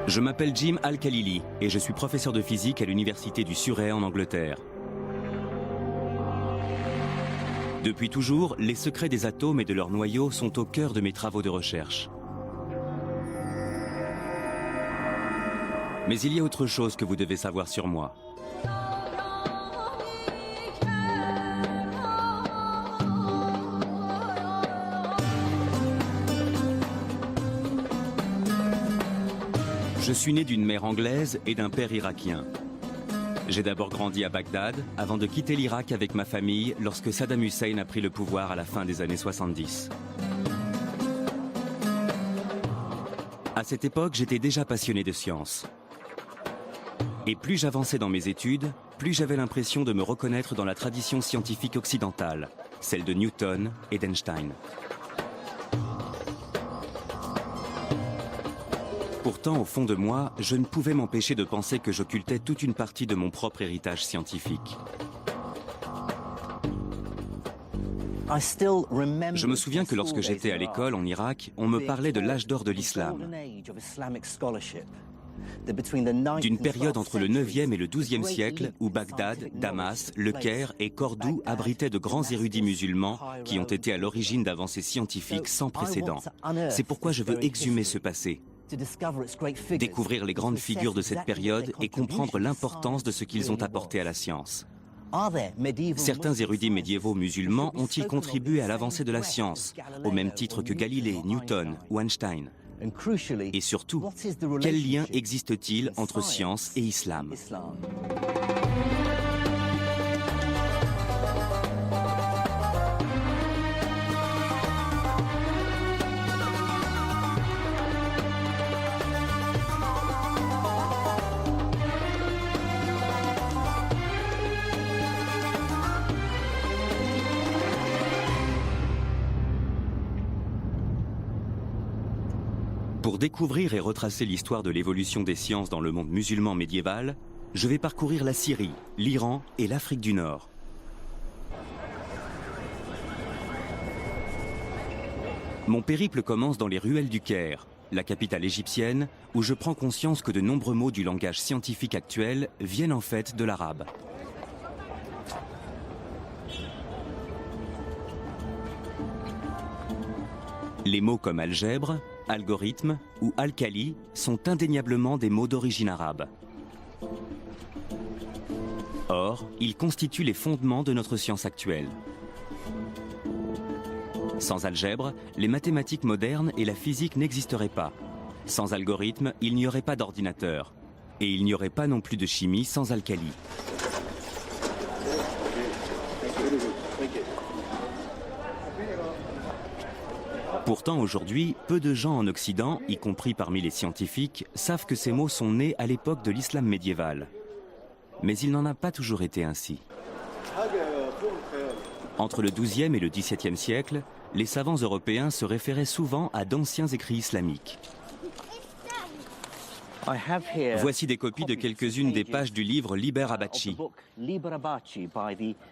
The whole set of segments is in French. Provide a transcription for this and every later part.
Je m'appelle Jim Al-Khalili et je suis professeur de physique à l'université du Surrey en Angleterre. Depuis toujours, les secrets des atomes et de leurs noyaux sont au cœur de mes travaux de recherche. Mais il y a autre chose que vous devez savoir sur moi. Je suis né d'une mère anglaise et d'un père irakien. J'ai d'abord grandi à Bagdad avant de quitter l'Irak avec ma famille lorsque Saddam Hussein a pris le pouvoir à la fin des années 70. À cette époque, j'étais déjà passionné de science. Et plus j'avançais dans mes études, plus j'avais l'impression de me reconnaître dans la tradition scientifique occidentale, celle de Newton et d'Einstein. Pourtant, au fond de moi, je ne pouvais m'empêcher de penser que j'occultais toute une partie de mon propre héritage scientifique. Je me souviens que lorsque j'étais à l'école en Irak, on me parlait de l'âge d'or de l'islam, d'une période entre le 9e et le 12e siècle où Bagdad, Damas, Le Caire et Cordoue abritaient de grands érudits musulmans qui ont été à l'origine d'avancées scientifiques sans précédent. C'est pourquoi je veux exhumer ce passé, découvrir les grandes figures de cette période et comprendre l'importance de ce qu'ils ont apporté à la science. Certains érudits médiévaux musulmans ont-ils contribué à l'avancée de la science, au même titre que Galilée, Newton ou Einstein? Et surtout, quel lien existe-t-il entre science et islam? Pour découvrir et retracer l'histoire de l'évolution des sciences dans le monde musulman médiéval, je vais parcourir la Syrie, l'Iran et l'Afrique du Nord. Mon périple commence dans les ruelles du Caire, la capitale égyptienne, où je prends conscience que de nombreux mots du langage scientifique actuel viennent en fait de l'arabe. Les mots comme algèbre, algorithme ou alcali sont indéniablement des mots d'origine arabe. Or, ils constituent les fondements de notre science actuelle. Sans algèbre, les mathématiques modernes et la physique n'existeraient pas. Sans algorithme, il n'y aurait pas d'ordinateur. Et il n'y aurait pas non plus de chimie sans alcali. Pourtant, aujourd'hui, peu de gens en Occident, y compris parmi les scientifiques, savent que ces mots sont nés à l'époque de l'islam médiéval. Mais il n'en a pas toujours été ainsi. Entre le XIIe et le XVIIe siècle, les savants européens se référaient souvent à d'anciens écrits islamiques. Voici des copies de quelques-unes des pages du livre Liber Abaci,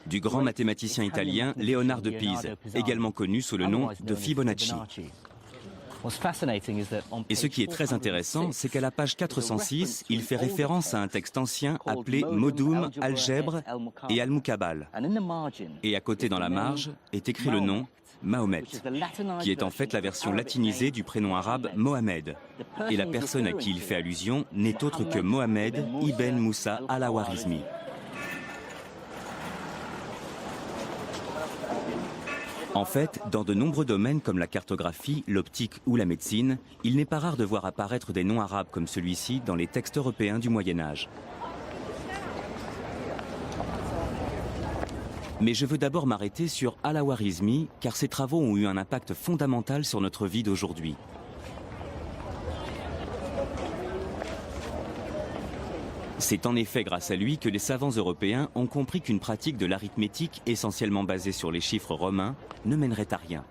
du grand mathématicien italien Léonard de Pise, également connu sous le nom de Fibonacci. Et ce qui est très intéressant, c'est qu'à la page 406, il fait référence à un texte ancien appelé Modum, Algèbre et Al-Mukabal. Et à côté dans la marge est écrit le nom Mahomet, qui est en fait la version latinisée du prénom arabe Mohamed. Et la personne à qui il fait allusion n'est autre que Mohamed ibn Moussa al-Khwarizmi. En fait, dans de nombreux domaines comme la cartographie, l'optique ou la médecine, il n'est pas rare de voir apparaître des noms arabes comme celui-ci dans les textes européens du Moyen-Âge. Mais je veux d'abord m'arrêter sur al-Khwarizmi, car ses travaux ont eu un impact fondamental sur notre vie d'aujourd'hui. C'est en effet grâce à lui que les savants européens ont compris qu'une pratique de l'arithmétique essentiellement basée sur les chiffres romains ne mènerait à rien.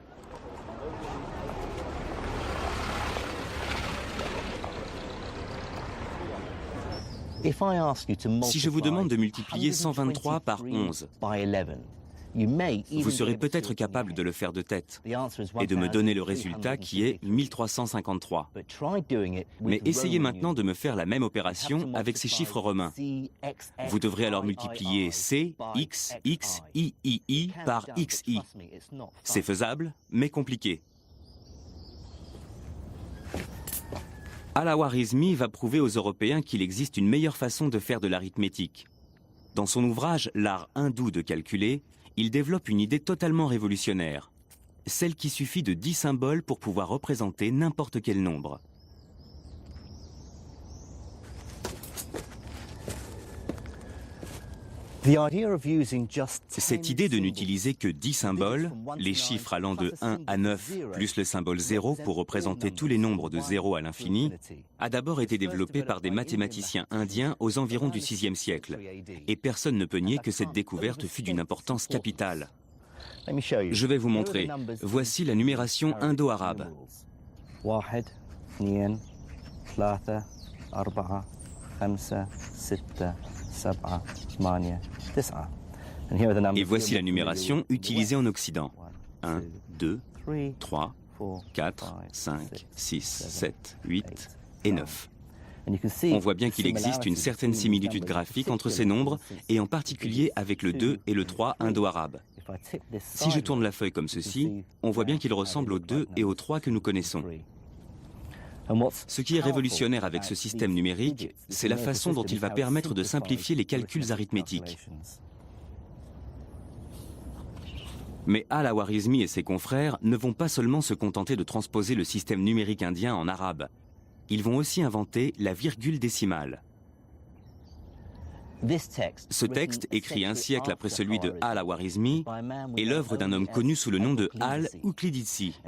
Si je vous demande de multiplier 123 par 11, Vous serez peut-être capable de le faire de tête et de me donner le résultat qui est 1353. Mais essayez maintenant de me faire la même opération avec ces chiffres romains. Vous devrez alors multiplier C, X, X, I, I, I par XI. C'est faisable, mais compliqué. Al-Khwarizmi va prouver aux Européens qu'il existe une meilleure façon de faire de l'arithmétique. Dans son ouvrage « L'art hindou de calculer », il développe une idée totalement révolutionnaire, celle qui suffit de 10 symboles pour pouvoir représenter n'importe quel nombre. Cette idée de n'utiliser que 10 symboles, les chiffres allant de 1 à 9, plus le symbole 0 pour représenter tous les nombres de 0 à l'infini, a d'abord été développée par des mathématiciens indiens aux environs du VIe siècle. Et personne ne peut nier que cette découverte fut d'une importance capitale. Je vais vous montrer. Voici la numération indo-arabe. Et voici la numération utilisée en Occident. 1, 2, 3, 4, 5, 6, 7, 8 et 9. On voit bien qu'il existe une certaine similitude graphique entre ces nombres, et en particulier avec le 2 et le 3 indo-arabe. Si je tourne la feuille comme ceci, on voit bien qu'il ressemble au 2 et au 3 que nous connaissons. Ce qui est révolutionnaire avec ce système numérique, c'est la façon dont il va permettre de simplifier les calculs arithmétiques. Mais Al-Khwarizmi et ses confrères ne vont pas seulement se contenter de transposer le système numérique indien en arabe. Ils vont aussi inventer la virgule décimale. Ce texte, écrit un siècle après celui de Al-Khwarizmi, est l'œuvre d'un homme connu sous le nom de Al-Uqlidisi.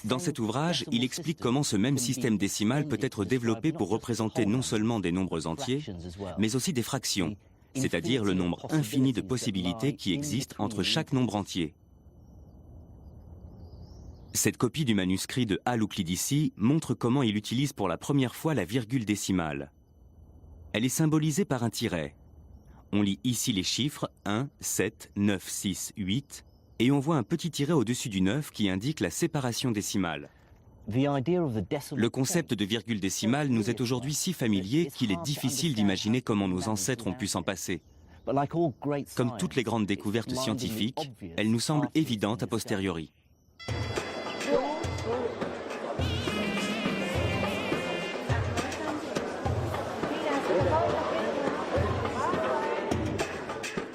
Dans cet ouvrage, il explique comment ce même système décimal peut être développé pour représenter non seulement des nombres entiers, mais aussi des fractions, c'est-à-dire le nombre infini de possibilités qui existent entre chaque nombre entier. Cette copie du manuscrit de Al-Uqlidisi montre comment il utilise pour la première fois la virgule décimale. Elle est symbolisée par un tiret. On lit ici les chiffres 1, 7, 9, 6, 8, et on voit un petit tiret au-dessus du 9 qui indique la séparation décimale. Le concept de virgule décimale nous est aujourd'hui si familier qu'il est difficile d'imaginer comment nos ancêtres ont pu s'en passer. Comme toutes les grandes découvertes scientifiques, elle nous semble évidente a posteriori.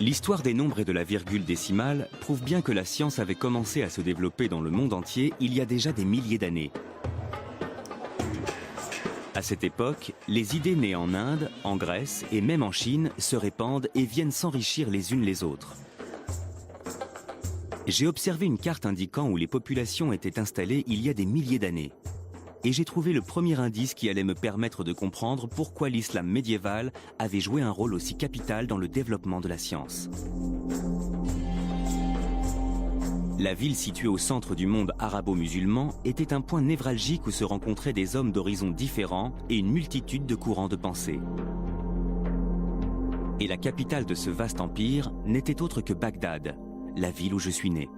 L'histoire des nombres et de la virgule décimale prouve bien que la science avait commencé à se développer dans le monde entier il y a déjà des milliers d'années. À cette époque, les idées nées en Inde, en Grèce et même en Chine se répandent et viennent s'enrichir les unes les autres. J'ai observé une carte indiquant où les populations étaient installées il y a des milliers d'années. Et j'ai trouvé le premier indice qui allait me permettre de comprendre pourquoi l'islam médiéval avait joué un rôle aussi capital dans le développement de la science. La ville située au centre du monde arabo-musulman était un point névralgique où se rencontraient des hommes d'horizons différents et une multitude de courants de pensée. Et la capitale de ce vaste empire n'était autre que Bagdad, la ville où je suis né.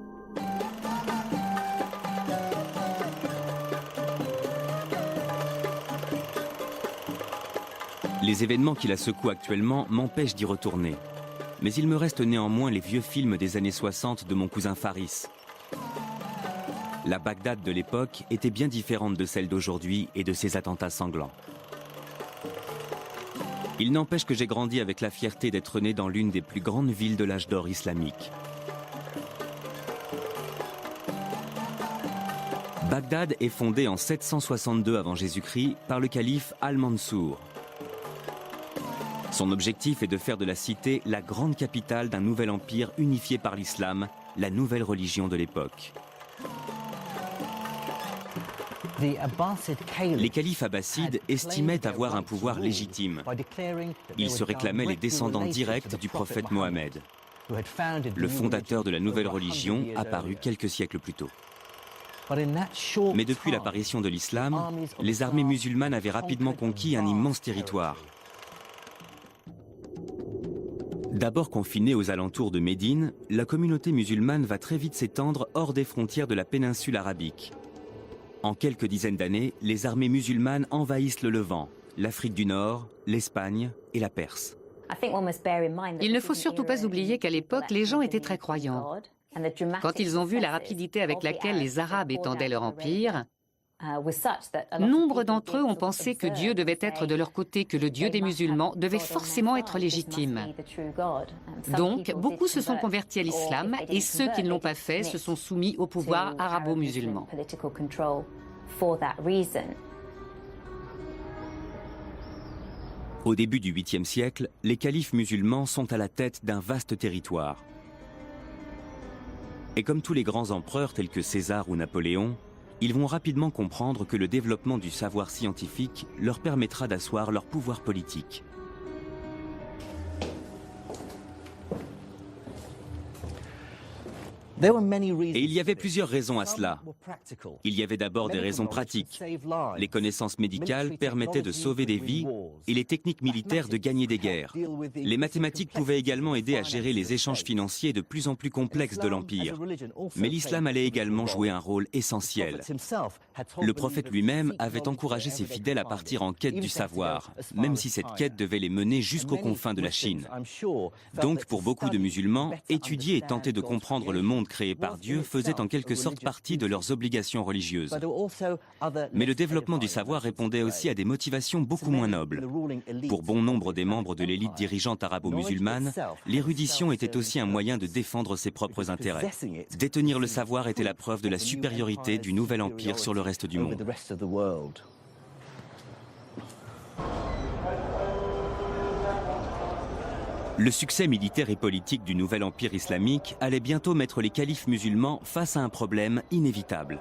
Les événements qui la secouent actuellement m'empêchent d'y retourner. Mais il me reste néanmoins les vieux films des années 60 de mon cousin Faris. La Bagdad de l'époque était bien différente de celle d'aujourd'hui et de ses attentats sanglants. Il n'empêche que j'ai grandi avec la fierté d'être né dans l'une des plus grandes villes de l'âge d'or islamique. Bagdad est fondée en 762 avant Jésus-Christ par le calife Al-Mansour. Son objectif est de faire de la cité la grande capitale d'un nouvel empire unifié par l'islam, la nouvelle religion de l'époque. Les califes abbassides estimaient avoir un pouvoir légitime. Ils se réclamaient les descendants directs du prophète Mohammed, le fondateur de la nouvelle religion apparue quelques siècles plus tôt. Mais depuis l'apparition de l'islam, les armées musulmanes avaient rapidement conquis un immense territoire. D'abord confinée aux alentours de Médine, la communauté musulmane va très vite s'étendre hors des frontières de la péninsule arabique. En quelques dizaines d'années, les armées musulmanes envahissent le Levant, l'Afrique du Nord, l'Espagne et la Perse. Il ne faut surtout pas oublier qu'à l'époque, les gens étaient très croyants. Quand ils ont vu la rapidité avec laquelle les Arabes étendaient leur empire, nombre d'entre eux ont pensé que Dieu devait être de leur côté, que le Dieu des musulmans devait forcément être légitime. Donc, beaucoup se sont convertis à l'islam et ceux qui ne l'ont pas fait se sont soumis au pouvoir arabo-musulman. Au début du 8e siècle, les califes musulmans sont à la tête d'un vaste territoire. Et comme tous les grands empereurs tels que César ou Napoléon, ils vont rapidement comprendre que le développement du savoir scientifique leur permettra d'asseoir leur pouvoir politique. Et il y avait plusieurs raisons à cela. Il y avait d'abord des raisons pratiques. Les connaissances médicales permettaient de sauver des vies et les techniques militaires de gagner des guerres. Les mathématiques pouvaient également aider à gérer les échanges financiers de plus en plus complexes de l'Empire. Mais l'islam allait également jouer un rôle essentiel. Le prophète lui-même avait encouragé ses fidèles à partir en quête du savoir, même si cette quête devait les mener jusqu'aux confins de la Chine. Donc, pour beaucoup de musulmans, étudier et tenter de comprendre le monde créé par Dieu faisait en quelque sorte partie de leurs obligations religieuses. Mais le développement du savoir répondait aussi à des motivations beaucoup moins nobles. Pour bon nombre des membres de l'élite dirigeante arabo-musulmane, l'érudition était aussi un moyen de défendre ses propres intérêts. Détenir le savoir était la preuve de la supériorité du nouvel empire sur le reste du monde. Le succès militaire et politique du nouvel empire islamique allait bientôt mettre les califes musulmans face à un problème inévitable.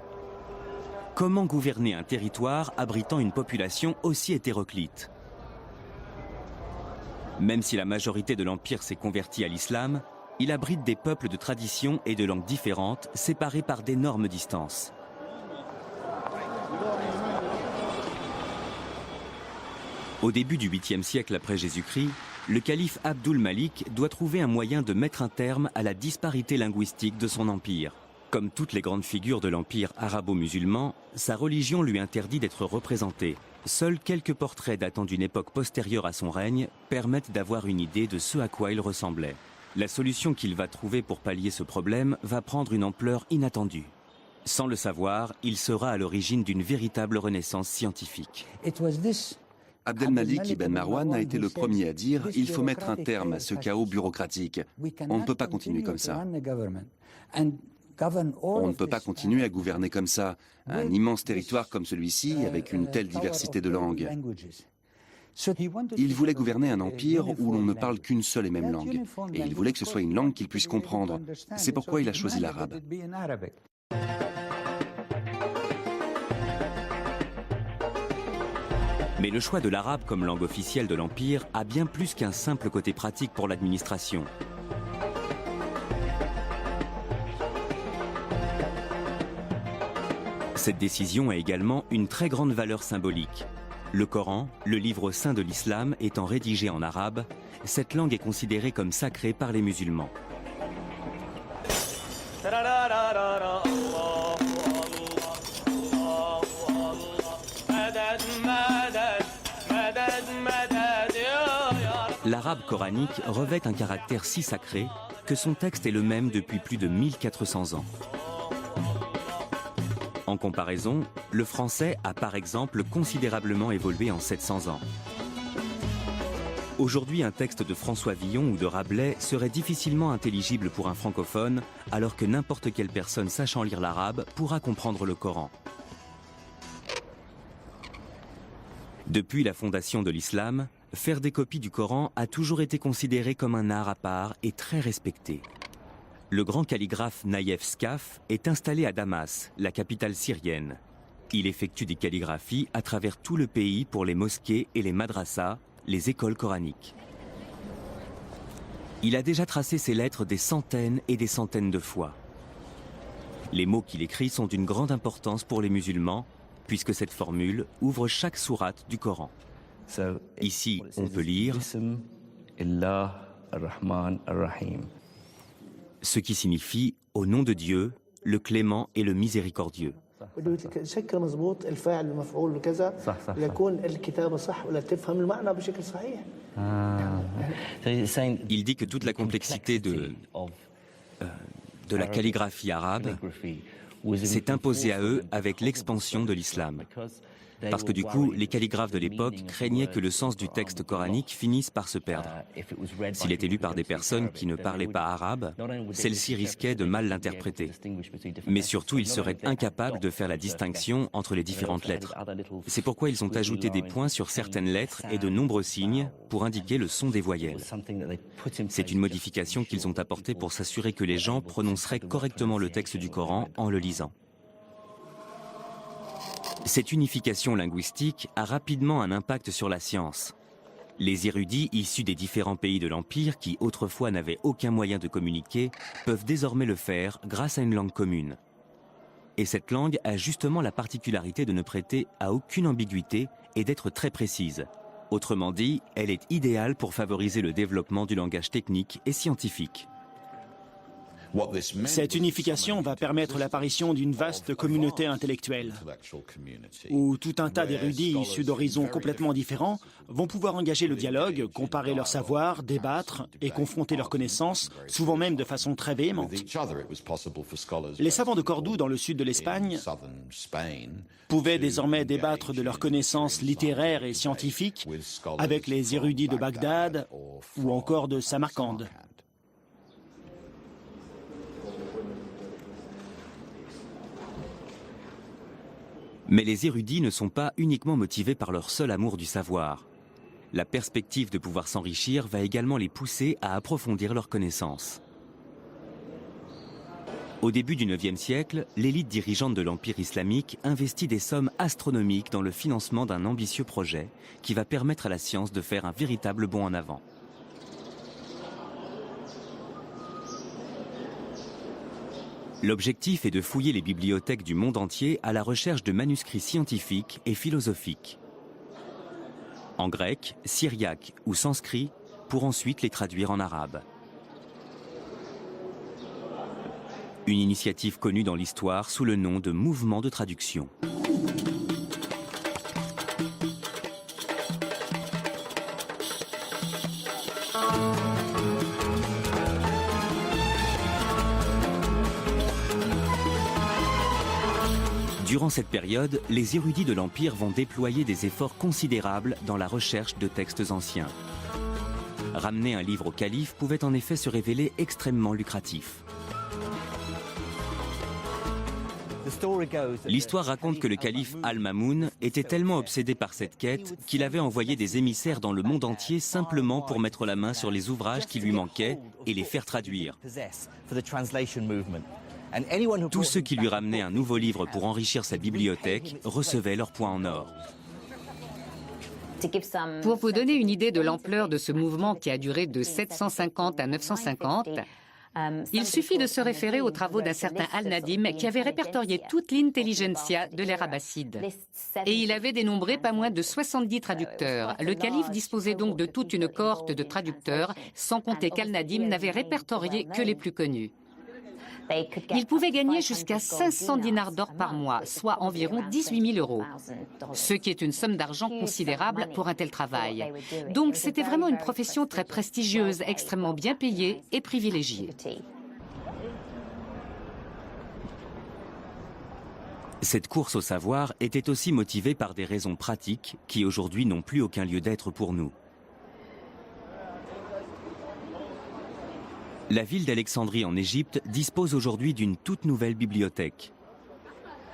Comment gouverner un territoire abritant une population aussi hétéroclite? Même si la majorité de l'empire s'est convertie à l'islam, il abrite des peuples de traditions et de langues différentes, séparés par d'énormes distances. Au début du 8e siècle après Jésus-Christ, le calife Abdul Malik doit trouver un moyen de mettre un terme à la disparité linguistique de son empire. Comme toutes les grandes figures de l'empire arabo-musulman, sa religion lui interdit d'être représentée. Seuls quelques portraits datant d'une époque postérieure à son règne permettent d'avoir une idée de ce à quoi il ressemblait. La solution qu'il va trouver pour pallier ce problème va prendre une ampleur inattendue. Sans le savoir, il sera à l'origine d'une véritable renaissance scientifique. Abdelmalik Ibn Marwan a été le premier à dire « il faut mettre un terme à ce chaos bureaucratique. On ne peut pas continuer comme ça. On ne peut pas continuer à gouverner comme ça, un immense territoire comme celui-ci avec une telle diversité de langues. » Il voulait gouverner un empire où l'on ne parle qu'une seule et même langue. Et il voulait que ce soit une langue qu'il puisse comprendre. C'est pourquoi il a choisi l'arabe. Mais le choix de l'arabe comme langue officielle de l'Empire a bien plus qu'un simple côté pratique pour l'administration. Cette décision a également une très grande valeur symbolique. Le Coran, le livre saint de l'islam, étant rédigé en arabe, cette langue est considérée comme sacrée par les musulmans. L'arabe coranique revêt un caractère si sacré que son texte est le même depuis plus de 1400 ans. En comparaison, le français a par exemple considérablement évolué en 700 ans. Aujourd'hui, un texte de François Villon ou de Rabelais serait difficilement intelligible pour un francophone, alors que n'importe quelle personne sachant lire l'arabe pourra comprendre le Coran. Depuis la fondation de l'islam, faire des copies du Coran a toujours été considéré comme un art à part et très respecté. Le grand calligraphe Naïef Skaf est installé à Damas, la capitale syrienne. Il effectue des calligraphies à travers tout le pays pour les mosquées et les madrasas, les écoles coraniques. Il a déjà tracé ses lettres des centaines et des centaines de fois. Les mots qu'il écrit sont d'une grande importance pour les musulmans, puisque cette formule ouvre chaque sourate du Coran. Ici, on peut lire Ce qui signifie « au nom de Dieu, le clément et le miséricordieux ». Il dit que toute la complexité de la calligraphie arabe s'est imposée à eux avec l'expansion de l'islam. Parce que du coup, les calligraphes de l'époque craignaient que le sens du texte coranique finisse par se perdre. S'il était lu par des personnes qui ne parlaient pas arabe, celles-ci risquaient de mal l'interpréter. Mais surtout, ils seraient incapables de faire la distinction entre les différentes lettres. C'est pourquoi ils ont ajouté des points sur certaines lettres et de nombreux signes pour indiquer le son des voyelles. C'est une modification qu'ils ont apportée pour s'assurer que les gens prononceraient correctement le texte du Coran en le lisant. Cette unification linguistique a rapidement un impact sur la science. Les érudits issus des différents pays de l'Empire qui autrefois n'avaient aucun moyen de communiquer peuvent désormais le faire grâce à une langue commune. Et cette langue a justement la particularité de ne prêter à aucune ambiguïté et d'être très précise. Autrement dit, elle est idéale pour favoriser le développement du langage technique et scientifique. Cette unification va permettre l'apparition d'une vaste communauté intellectuelle, où tout un tas d'érudits issus d'horizons complètement différents vont pouvoir engager le dialogue, comparer leurs savoirs, débattre et confronter leurs connaissances, souvent même de façon très véhémente. Les savants de Cordoue, dans le sud de l'Espagne, pouvaient désormais débattre de leurs connaissances littéraires et scientifiques avec les érudits de Bagdad ou encore de Samarcande. Mais les érudits ne sont pas uniquement motivés par leur seul amour du savoir. La perspective de pouvoir s'enrichir va également les pousser à approfondir leurs connaissances. Au début du IXe siècle, l'élite dirigeante de l'Empire islamique investit des sommes astronomiques dans le financement d'un ambitieux projet qui va permettre à la science de faire un véritable bond en avant. L'objectif est de fouiller les bibliothèques du monde entier à la recherche de manuscrits scientifiques et philosophiques. En grec, syriaque ou sanskrit, pour ensuite les traduire en arabe. Une initiative connue dans l'histoire sous le nom de mouvement de traduction. Durant cette période, les érudits de l'Empire vont déployer des efforts considérables dans la recherche de textes anciens. Ramener un livre au calife pouvait en effet se révéler extrêmement lucratif. L'histoire raconte que le calife Al-Mamoun était tellement obsédé par cette quête qu'il avait envoyé des émissaires dans le monde entier simplement pour mettre la main sur les ouvrages qui lui manquaient et les faire traduire. Tous ceux qui lui ramenaient un nouveau livre pour enrichir sa bibliothèque recevaient leur point en or. Pour vous donner une idée de l'ampleur de ce mouvement qui a duré de 750 à 950, il suffit de se référer aux travaux d'un certain Al-Nadim qui avait répertorié toute l'intelligentsia de l'ère abbasside. Et il avait dénombré pas moins de 70 traducteurs. Le calife disposait donc de toute une cohorte de traducteurs, sans compter qu'Al-Nadim n'avait répertorié que les plus connus. Ils pouvaient gagner jusqu'à 500 dinars d'or par mois, soit environ 18 000 €, ce qui est une somme d'argent considérable pour un tel travail. Donc c'était vraiment une profession très prestigieuse, extrêmement bien payée et privilégiée. Cette course au savoir était aussi motivée par des raisons pratiques qui aujourd'hui n'ont plus aucun lieu d'être pour nous. La ville d'Alexandrie en Égypte dispose aujourd'hui d'une toute nouvelle bibliothèque.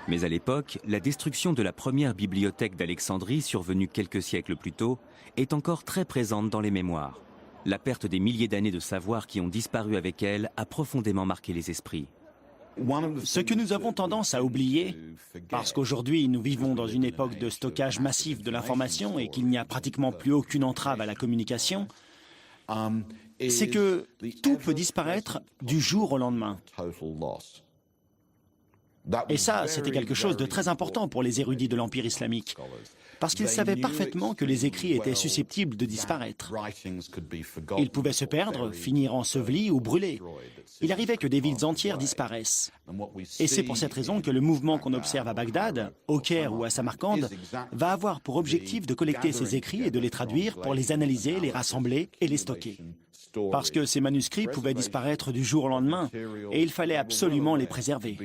Mais à l'époque, la destruction de la première bibliothèque d'Alexandrie, survenue quelques siècles plus tôt, est encore très présente dans les mémoires. La perte des milliers d'années de savoir qui ont disparu avec elle a profondément marqué les esprits. Ce que nous avons tendance à oublier, parce qu'aujourd'hui nous vivons dans une époque de stockage massif de l'information et qu'il n'y a pratiquement plus aucune entrave à la communication, c'est que tout peut disparaître du jour au lendemain. Et ça, c'était quelque chose de très important pour les érudits de l'Empire islamique, parce qu'ils savaient parfaitement que les écrits étaient susceptibles de disparaître. Ils pouvaient se perdre, finir ensevelis ou brûlés. Il arrivait que des villes entières disparaissent. Et c'est pour cette raison que le mouvement qu'on observe à Bagdad, au Caire ou à Samarcande va avoir pour objectif de collecter ces écrits et de les traduire pour les analyser, les rassembler et les stocker. Parce que ces manuscrits pouvaient disparaître du jour au lendemain et il fallait absolument les préserver.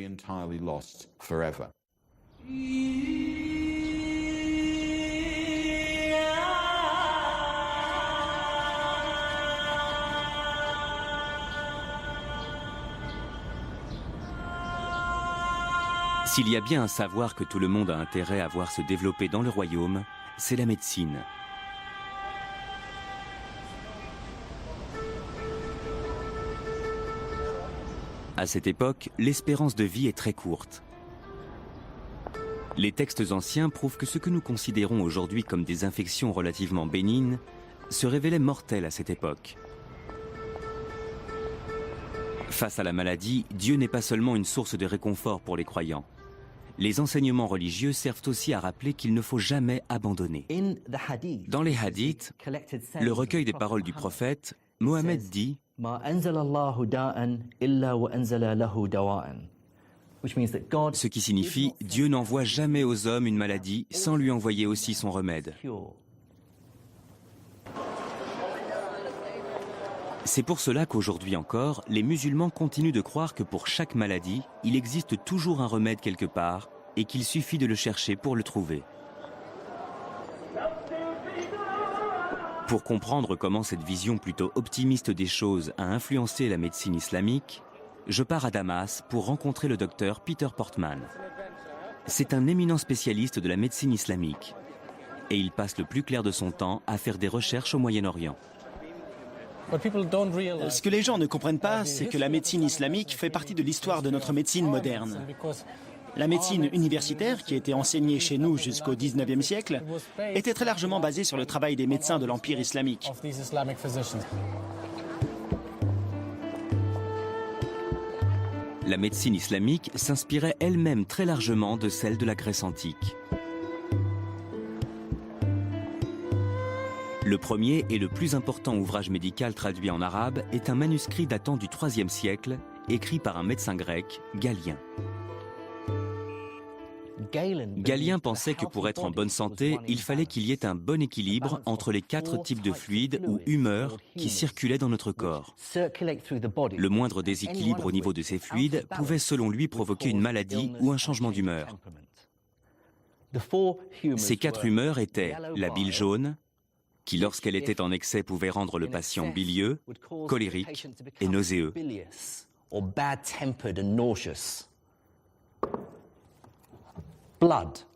S'il y a bien un savoir que tout le monde a intérêt à voir se développer dans le royaume, c'est la médecine. À cette époque, l'espérance de vie est très courte. Les textes anciens prouvent que ce que nous considérons aujourd'hui comme des infections relativement bénignes se révélaient mortelles à cette époque. Face à la maladie, Dieu n'est pas seulement une source de réconfort pour les croyants. Les enseignements religieux servent aussi à rappeler qu'il ne faut jamais abandonner. Dans les hadiths, le recueil des paroles du prophète, Mohammed dit « Ce qui signifie « Dieu n'envoie jamais aux hommes une maladie sans lui envoyer aussi son remède ». C'est pour cela qu'aujourd'hui encore, les musulmans continuent de croire que pour chaque maladie, il existe toujours un remède quelque part et qu'il suffit de le chercher pour le trouver. Pour comprendre comment cette vision plutôt optimiste des choses a influencé la médecine islamique, je pars à Damas pour rencontrer le docteur Peter Portman. C'est un éminent spécialiste de la médecine islamique et il passe le plus clair de son temps à faire des recherches au Moyen-Orient. Ce que les gens ne comprennent pas, c'est que la médecine islamique fait partie de l'histoire de notre médecine moderne. La médecine universitaire, qui était enseignée chez nous jusqu'au XIXe siècle, était très largement basée sur le travail des médecins de l'Empire islamique. La médecine islamique s'inspirait elle-même très largement de celle de la Grèce antique. Le premier et le plus important ouvrage médical traduit en arabe est un manuscrit datant du IIIe siècle, écrit par un médecin grec, Galien. Galien pensait que pour être en bonne santé, il fallait qu'il y ait un bon équilibre entre les 4 types de fluides ou humeurs qui circulaient dans notre corps. Le moindre déséquilibre au niveau de ces fluides pouvait selon lui provoquer une maladie ou un changement d'humeur. Ces 4 humeurs étaient la bile jaune, qui lorsqu'elle était en excès pouvait rendre le patient bilieux, colérique et nauséeux.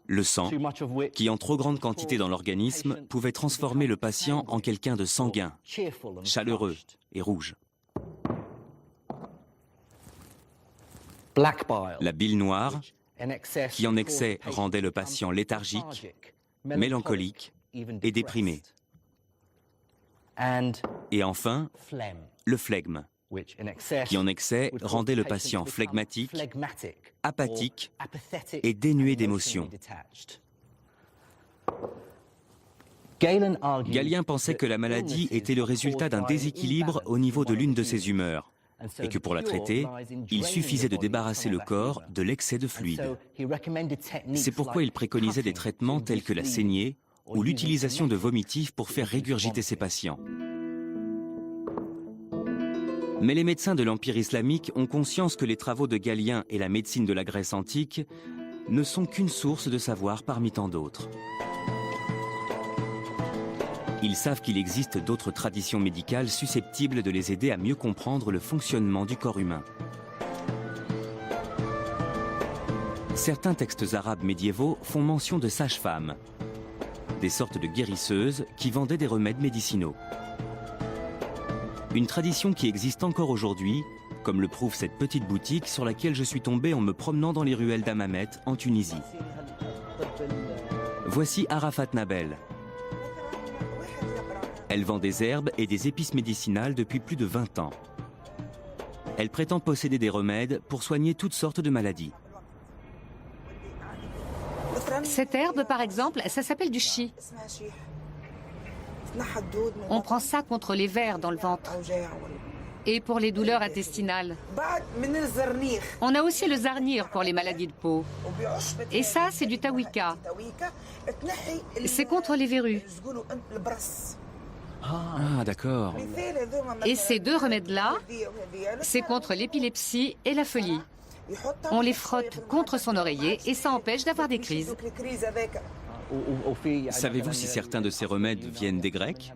Le sang, qui en trop grande quantité dans l'organisme pouvait transformer le patient en quelqu'un de sanguin, chaleureux et rouge. La bile noire, qui en excès rendait le patient léthargique, mélancolique et déprimé. Et enfin, le flegme, qui en excès rendait le patient flegmatique, apathique et dénué d'émotions. Galien pensait que la maladie était le résultat d'un déséquilibre au niveau de l'une de ses humeurs et que pour la traiter, il suffisait de débarrasser le corps de l'excès de fluide. C'est pourquoi il préconisait des traitements tels que la saignée ou l'utilisation de vomitifs pour faire régurgiter ses patients. Mais les médecins de l'Empire islamique ont conscience que les travaux de Galien et la médecine de la Grèce antique ne sont qu'une source de savoir parmi tant d'autres. Ils savent qu'il existe d'autres traditions médicales susceptibles de les aider à mieux comprendre le fonctionnement du corps humain. Certains textes arabes médiévaux font mention de sages-femmes, des sortes de guérisseuses qui vendaient des remèdes médicinaux. Une tradition qui existe encore aujourd'hui, comme le prouve cette petite boutique sur laquelle je suis tombé en me promenant dans les ruelles d'Hammamet, en Tunisie. Voici Arafat Nabel. Elle vend des herbes et des épices médicinales depuis plus de 20 ans. Elle prétend posséder des remèdes pour soigner toutes sortes de maladies. Cette herbe, par exemple, ça s'appelle du chi. On prend ça contre les vers dans le ventre et pour les douleurs intestinales. On a aussi le zarnir pour les maladies de peau. Et ça, c'est du tawika. C'est contre les verrues. Ah, d'accord. Et ces deux remèdes-là, c'est contre l'épilepsie et la folie. On les frotte contre son oreiller et ça empêche d'avoir des crises. Savez-vous si certains de ces remèdes viennent des Grecs?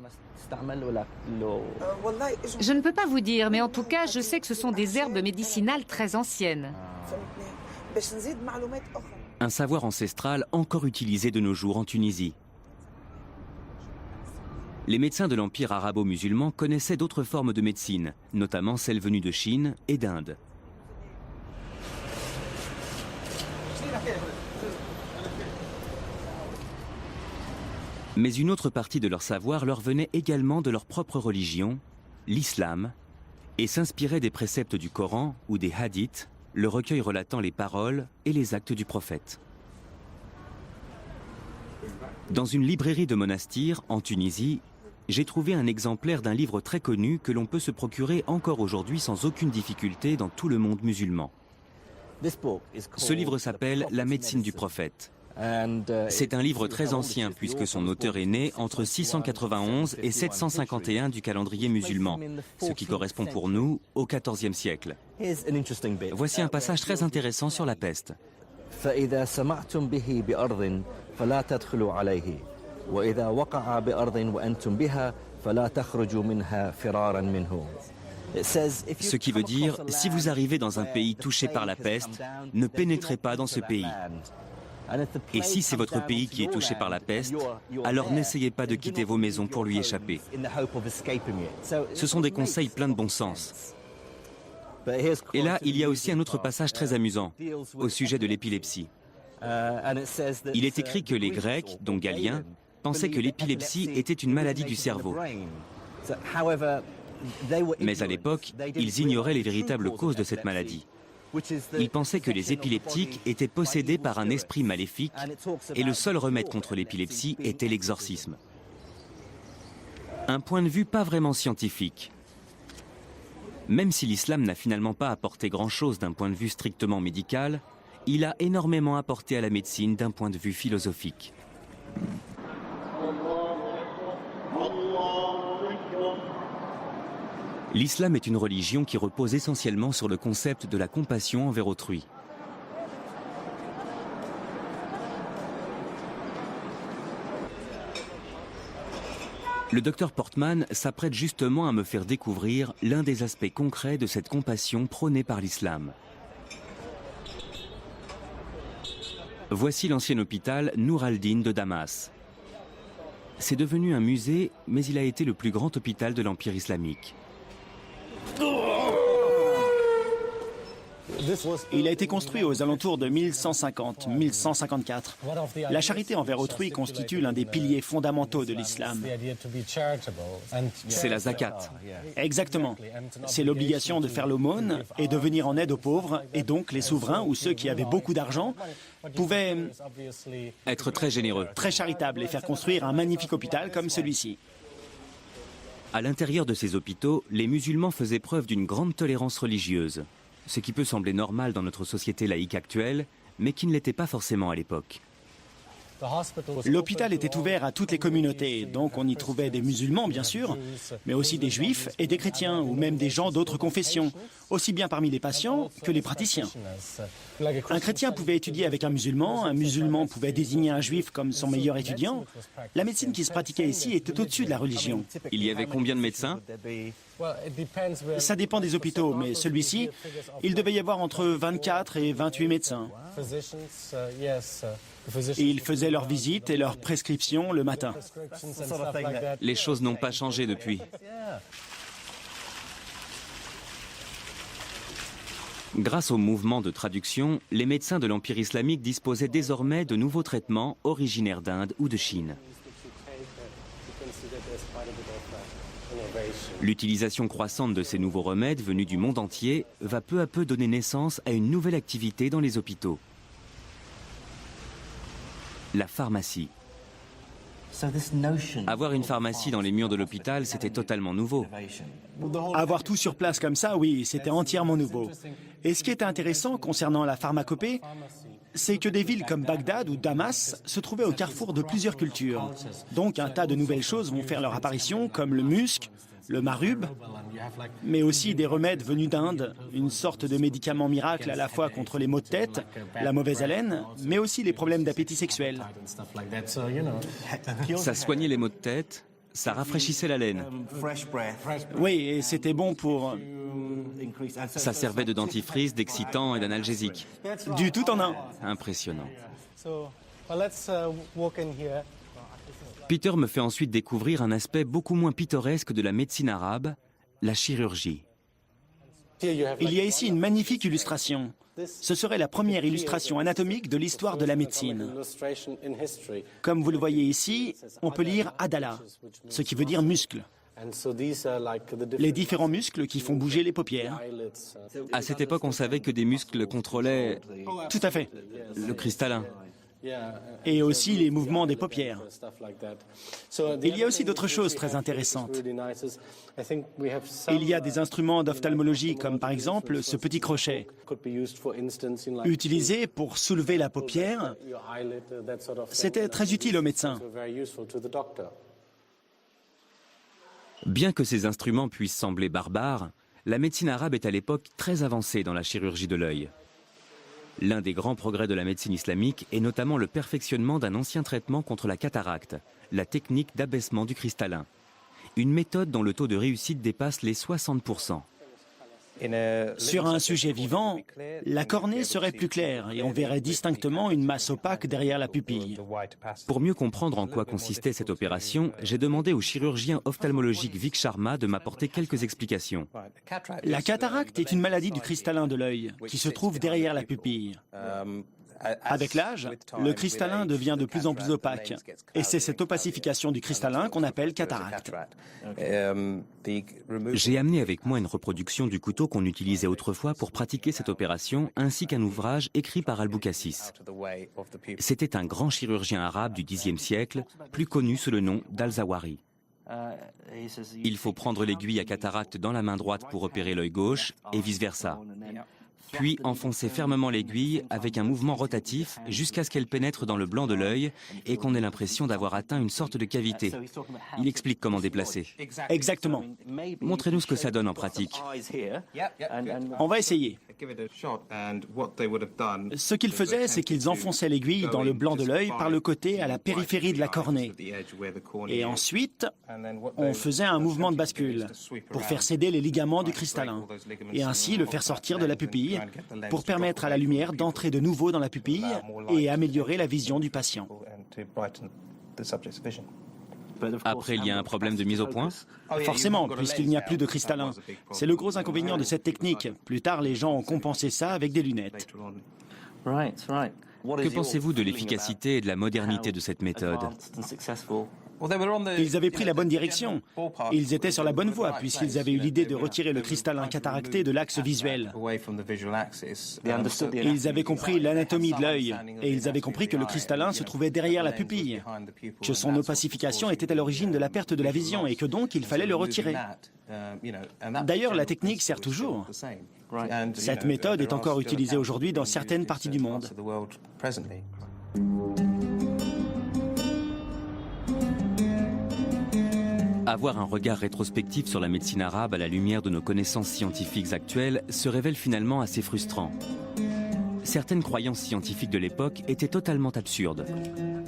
Je ne peux pas vous dire, mais en tout cas, je sais que ce sont des herbes médicinales très anciennes. Un savoir ancestral encore utilisé de nos jours en Tunisie. Les médecins de l'Empire arabo-musulman connaissaient d'autres formes de médecine, notamment celles venues de Chine et d'Inde. Mais une autre partie de leur savoir leur venait également de leur propre religion, l'islam, et s'inspirait des préceptes du Coran ou des hadiths, le recueil relatant les paroles et les actes du prophète. Dans une librairie de monastir en Tunisie, j'ai trouvé un exemplaire d'un livre très connu que l'on peut se procurer encore aujourd'hui sans aucune difficulté dans tout le monde musulman. Ce livre s'appelle « La médecine du prophète ». C'est un livre très ancien puisque son auteur est né entre 691 et 751 du calendrier musulman, ce qui correspond pour nous au XIVe siècle. Voici un passage très intéressant sur la peste. Ce qui veut dire, si vous arrivez dans un pays touché par la peste, ne pénétrez pas dans ce pays. Et si c'est votre pays qui est touché par la peste, alors n'essayez pas de quitter vos maisons pour lui échapper. Ce sont des conseils pleins de bon sens. Et là, il y a aussi un autre passage très amusant, au sujet de l'épilepsie. Il est écrit que les Grecs, dont Galien, pensaient que l'épilepsie était une maladie du cerveau. Mais à l'époque, ils ignoraient les véritables causes de cette maladie. Ils pensaient que les épileptiques étaient possédés par un esprit maléfique et le seul remède contre l'épilepsie était l'exorcisme. Un point de vue pas vraiment scientifique. Même si l'islam n'a finalement pas apporté grand-chose d'un point de vue strictement médical, il a énormément apporté à la médecine d'un point de vue philosophique. L'islam est une religion qui repose essentiellement sur le concept de la compassion envers autrui. Le docteur Portman s'apprête justement à me faire découvrir l'un des aspects concrets de cette compassion prônée par l'islam. Voici l'ancien hôpital Nour al-Din de Damas. C'est devenu un musée, mais il a été le plus grand hôpital de l'Empire islamique. Il a été construit aux alentours de 1150-1154. La charité envers autrui constitue l'un des piliers fondamentaux de l'islam. C'est la zakat. Exactement. C'est l'obligation de faire l'aumône et de venir en aide aux pauvres, et donc les souverains ou ceux qui avaient beaucoup d'argent pouvaient être très généreux, très charitables et faire construire un magnifique hôpital comme celui-ci. À l'intérieur de ces hôpitaux, les musulmans faisaient preuve d'une grande tolérance religieuse, ce qui peut sembler normal dans notre société laïque actuelle, mais qui ne l'était pas forcément à l'époque. L'hôpital était ouvert à toutes les communautés, donc on y trouvait des musulmans bien sûr, mais aussi des juifs et des chrétiens, ou même des gens d'autres confessions, aussi bien parmi les patients que les praticiens. Un chrétien pouvait étudier avec un musulman pouvait désigner un juif comme son meilleur étudiant. La médecine qui se pratiquait ici était au-dessus de la religion. Il y avait combien de médecins ? Ça dépend des hôpitaux, mais celui-ci, il devait y avoir entre 24 et 28 médecins. Ils faisaient leurs visites et leurs prescriptions le matin. Les choses n'ont pas changé depuis. Grâce au mouvement de traduction, les médecins de l'Empire islamique disposaient désormais de nouveaux traitements originaires d'Inde ou de Chine. L'utilisation croissante de ces nouveaux remèdes venus du monde entier va peu à peu donner naissance à une nouvelle activité dans les hôpitaux. la pharmacie. Avoir une pharmacie dans les murs de l'hôpital, c'était totalement nouveau. Avoir tout sur place comme ça, oui, c'était entièrement nouveau. Et ce qui était intéressant concernant la pharmacopée, c'est que des villes comme Bagdad ou Damas se trouvaient au carrefour de plusieurs cultures. Donc un tas de nouvelles choses vont faire leur apparition, comme le musc, le marub, mais aussi des remèdes venus d'Inde, une sorte de médicament miracle à la fois contre les maux de tête, la mauvaise haleine, mais aussi les problèmes d'appétit sexuel. Ça soignait les maux de tête, ça rafraîchissait la laine. Oui, et c'était bon pour... Ça servait de dentifrice, d'excitant et d'analgésique. Du tout en un. Impressionnant. Peter me fait ensuite découvrir un aspect beaucoup moins pittoresque de la médecine arabe, la chirurgie. Il y a ici une magnifique illustration. Ce serait la première illustration anatomique de l'histoire de la médecine. Comme vous le voyez ici, on peut lire Adala, ce qui veut dire muscle. Les différents muscles qui font bouger les paupières. À cette époque, on savait que des muscles contrôlaient Tout à fait. le cristallin. Et aussi les mouvements des paupières. Il y a aussi d'autres choses très intéressantes. Il y a des instruments d'ophtalmologie comme par exemple ce petit crochet, utilisé pour soulever la paupière. C'était très utile aux médecins. Bien que ces instruments puissent sembler barbares, la médecine arabe est à l'époque très avancée dans la chirurgie de l'œil. L'un des grands progrès de la médecine islamique est notamment le perfectionnement d'un ancien traitement contre la cataracte, la technique d'abaissement du cristallin. Une méthode dont le taux de réussite dépasse les 60%. Sur un sujet vivant, la cornée serait plus claire et on verrait distinctement une masse opaque derrière la pupille. Pour mieux comprendre en quoi consistait cette opération, j'ai demandé au chirurgien ophtalmologique Vic Sharma de m'apporter quelques explications. La cataracte est une maladie du cristallin de l'œil qui se trouve derrière la pupille. Avec l'âge, le cristallin devient de plus en plus opaque. Et c'est cette opacification du cristallin qu'on appelle cataracte. J'ai amené avec moi une reproduction du couteau qu'on utilisait autrefois pour pratiquer cette opération, ainsi qu'un ouvrage écrit par Al-Boucassis. C'était un grand chirurgien arabe du Xe siècle, plus connu sous le nom d'Al-Zawari. Il faut prendre l'aiguille à cataracte dans la main droite pour opérer l'œil gauche et vice-versa. Puis enfoncer fermement l'aiguille avec un mouvement rotatif jusqu'à ce qu'elle pénètre dans le blanc de l'œil et qu'on ait l'impression d'avoir atteint une sorte de cavité. Il explique comment déplacer. Exactement. Montrez-nous ce que ça donne en pratique. On va essayer. Ce qu'ils faisaient, c'est qu'ils enfonçaient l'aiguille dans le blanc de l'œil par le côté à la périphérie de la cornée. Et ensuite, on faisait un mouvement de bascule pour faire céder les ligaments du cristallin et ainsi le faire sortir de la pupille pour permettre à la lumière d'entrer de nouveau dans la pupille et améliorer la vision du patient. Après, il y a un problème de mise au point? Forcément, puisqu'il n'y a plus de cristallin. C'est le gros inconvénient de cette technique. Plus tard, les gens ont compensé ça avec des lunettes. Que pensez-vous de l'efficacité et de la modernité de cette méthode? Ils avaient pris la bonne direction. Ils étaient sur la bonne voie, puisqu'ils avaient eu l'idée de retirer le cristallin cataracté de l'axe visuel. Ils avaient compris l'anatomie de l'œil, et ils avaient compris que le cristallin se trouvait derrière la pupille, que son opacification était à l'origine de la perte de la vision, et que donc il fallait le retirer. D'ailleurs, la technique sert toujours. Cette méthode est encore utilisée aujourd'hui dans certaines parties du monde. Avoir un regard rétrospectif sur la médecine arabe à la lumière de nos connaissances scientifiques actuelles se révèle finalement assez frustrant. Certaines croyances scientifiques de l'époque étaient totalement absurdes.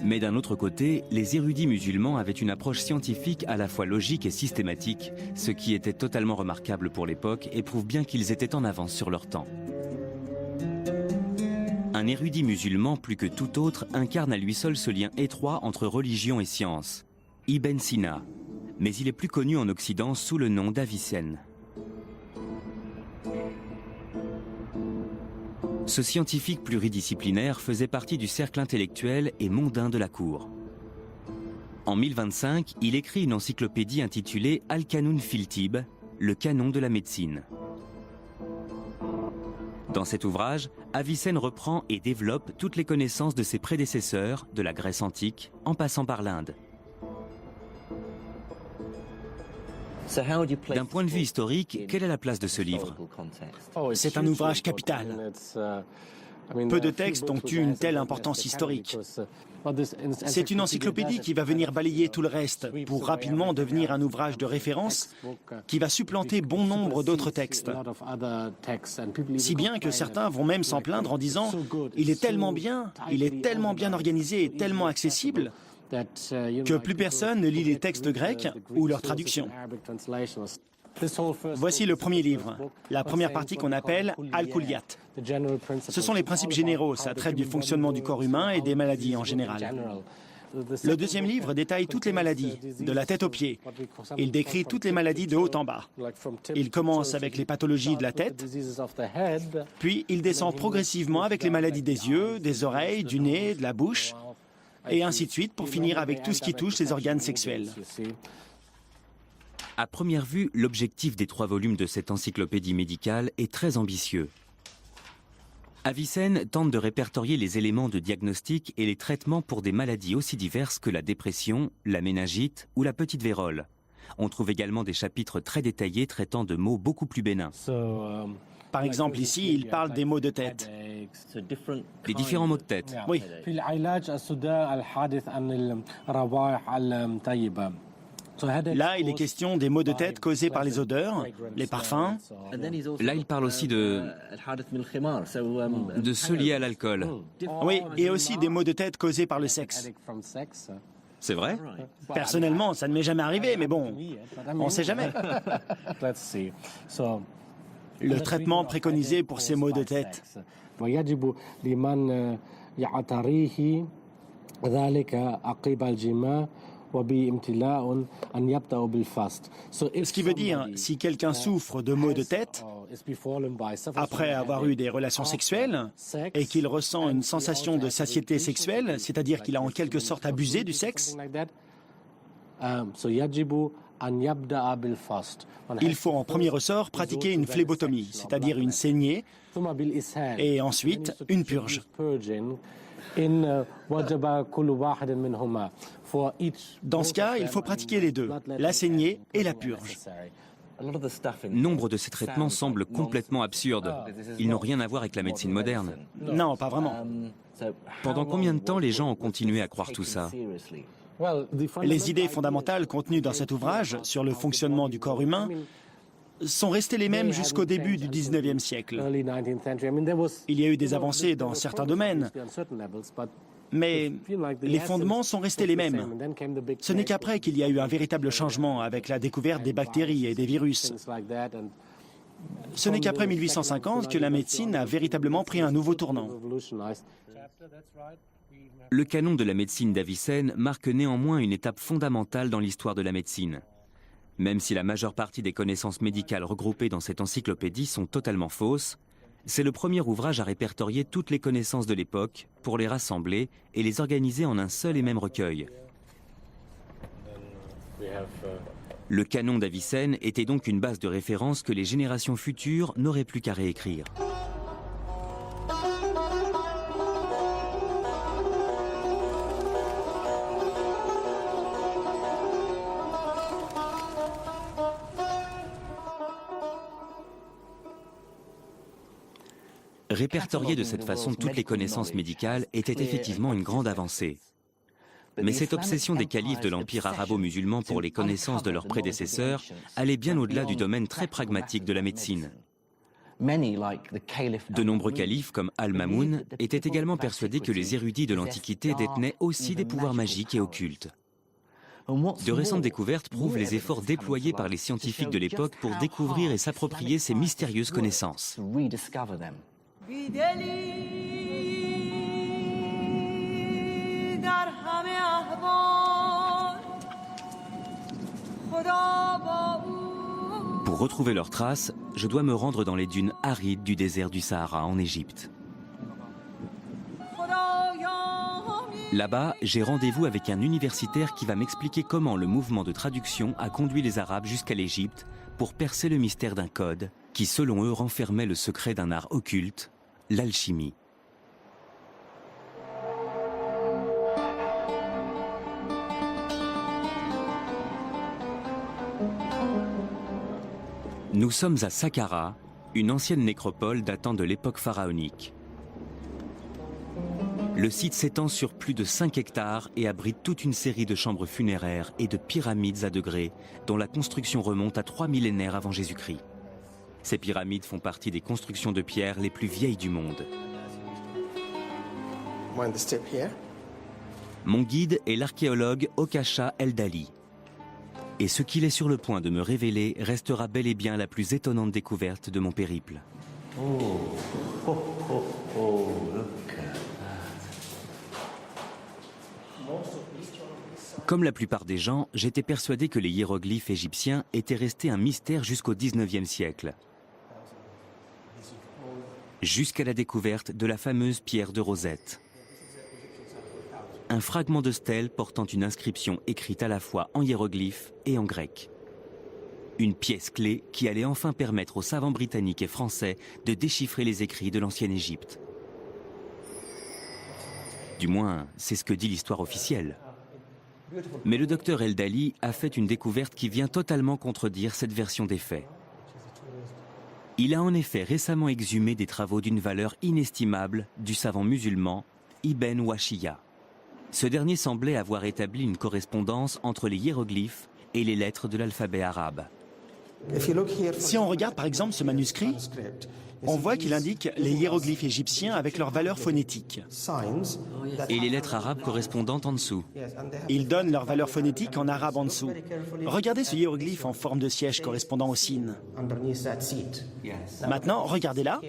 Mais d'un autre côté, les érudits musulmans avaient une approche scientifique à la fois logique et systématique, ce qui était totalement remarquable pour l'époque et prouve bien qu'ils étaient en avance sur leur temps. Un érudit musulman, plus que tout autre, incarne à lui seul ce lien étroit entre religion et science. Ibn Sina. Mais il est plus connu en Occident sous le nom d'Avicenne. Ce scientifique pluridisciplinaire faisait partie du cercle intellectuel et mondain de la cour. En 1025, il écrit une encyclopédie intitulée Al-Qanun fil Tibb, le canon de la médecine. Dans cet ouvrage, Avicenne reprend et développe toutes les connaissances de ses prédécesseurs, de la Grèce antique, en passant par l'Inde. D'un point de vue historique, quelle est la place de ce livre? C'est un ouvrage capital. Peu de textes ont eu une telle importance historique. C'est une encyclopédie qui va venir balayer tout le reste pour rapidement devenir un ouvrage de référence qui va supplanter bon nombre d'autres textes. Si bien que certains vont même s'en plaindre en disant « il est tellement bien organisé et tellement accessible que plus personne ne lit les textes grecs ou leurs traductions ». Voici le premier livre, la première partie qu'on appelle Al-Kulliyat. Ce sont les principes généraux, ça traite du fonctionnement du corps humain et des maladies en général. Le deuxième livre détaille toutes les maladies, de la tête aux pieds. Il décrit toutes les maladies de haut en bas. Il commence avec les pathologies de la tête, puis il descend progressivement avec les maladies des yeux, des oreilles, du nez, de la bouche, et ainsi de suite pour finir avec tout ce qui touche les organes sexuels. À première vue, l'objectif des 3 volumes de cette encyclopédie médicale est très ambitieux. Avicenne tente de répertorier les éléments de diagnostic et les traitements pour des maladies aussi diverses que la dépression, la méningite ou la petite vérole. On trouve également des chapitres très détaillés traitant de maux beaucoup plus bénins. Par exemple, ici, il parle des maux de tête. Les différents maux de tête. Oui. Là, il est question des maux de tête causés par les odeurs, les parfums. Là, il parle aussi de ceux liés à l'alcool. Oui, et aussi des maux de tête causés par le sexe. C'est vrai? Personnellement, ça ne m'est jamais arrivé, mais bon, on ne sait jamais. Le traitement préconisé pour ces maux de tête. Ce qui veut dire, si quelqu'un souffre de maux de tête, après avoir eu des relations sexuelles, et qu'il ressent une sensation de satiété sexuelle, c'est-à-dire qu'il a en quelque sorte abusé du sexe, il faut en premier ressort pratiquer une phlébotomie, c'est-à-dire une saignée, et ensuite une purge. Dans ce cas, il faut pratiquer les deux, la saignée et la purge. Nombre de ces traitements semblent complètement absurdes. Ils n'ont rien à voir avec la médecine moderne. Non, pas vraiment. Pendant combien de temps les gens ont continué à croire tout ça? Les idées fondamentales contenues dans cet ouvrage sur le fonctionnement du corps humain sont restées les mêmes jusqu'au début du 19e siècle. Il y a eu des avancées dans certains domaines, mais les fondements sont restés les mêmes. Ce n'est qu'après qu'il y a eu un véritable changement avec la découverte des bactéries et des virus. Ce n'est qu'après 1850 que la médecine a véritablement pris un nouveau tournant. Le canon de la médecine d'Avicenne marque néanmoins une étape fondamentale dans l'histoire de la médecine. Même si la majeure partie des connaissances médicales regroupées dans cette encyclopédie sont totalement fausses, c'est le premier ouvrage à répertorier toutes les connaissances de l'époque pour les rassembler et les organiser en un seul et même recueil. Le canon d'Avicenne était donc une base de référence que les générations futures n'auraient plus qu'à réécrire. Répertorier de cette façon toutes les connaissances médicales était effectivement une grande avancée. Mais cette obsession des califes de l'Empire arabo-musulman pour les connaissances de leurs prédécesseurs allait bien au-delà du domaine très pragmatique de la médecine. De nombreux califes, comme Al-Mamoun, étaient également persuadés que les érudits de l'Antiquité détenaient aussi des pouvoirs magiques et occultes. De récentes découvertes prouvent les efforts déployés par les scientifiques de l'époque pour découvrir et s'approprier ces mystérieuses connaissances. Pour retrouver leurs traces, je dois me rendre dans les dunes arides du désert du Sahara en Égypte. Là-bas, j'ai rendez-vous avec un universitaire qui va m'expliquer comment le mouvement de traduction a conduit les Arabes jusqu'à l'Égypte pour percer le mystère d'un code qui selon eux renfermait le secret d'un art occulte, l'alchimie. Nous sommes à Saqqara, une ancienne nécropole datant de l'époque pharaonique. Le site s'étend sur plus de 5 hectares et abrite toute une série de chambres funéraires et de pyramides à degrés dont la construction remonte à 3 millénaires avant Jésus-Christ. Ces pyramides font partie des constructions de pierre les plus vieilles du monde. Mon guide est l'archéologue Okasha Eldali. Et ce qu'il est sur le point de me révéler restera bel et bien la plus étonnante découverte de mon périple. Comme la plupart des gens, j'étais persuadé que les hiéroglyphes égyptiens étaient restés un mystère jusqu'au XIXe siècle. Jusqu'à la découverte de la fameuse pierre de Rosette. Un fragment de stèle portant une inscription écrite à la fois en hiéroglyphe et en grec. Une pièce clé qui allait enfin permettre aux savants britanniques et français de déchiffrer les écrits de l'ancienne Égypte. Du moins, c'est ce que dit l'histoire officielle. Mais le docteur Eldali a fait une découverte qui vient totalement contredire cette version des faits. Il a en effet récemment exhumé des travaux d'une valeur inestimable du savant musulman Ibn Washiya. Ce dernier semblait avoir établi une correspondance entre les hiéroglyphes et les lettres de l'alphabet arabe. Si on regarde par exemple ce manuscrit, on voit qu'il indique les hiéroglyphes égyptiens avec leur valeur phonétique. Et les lettres arabes correspondantes en dessous. Ils donnent leur valeur phonétique en arabe en dessous. Regardez ce hiéroglyphe en forme de siège correspondant au sin. Maintenant, regardez là.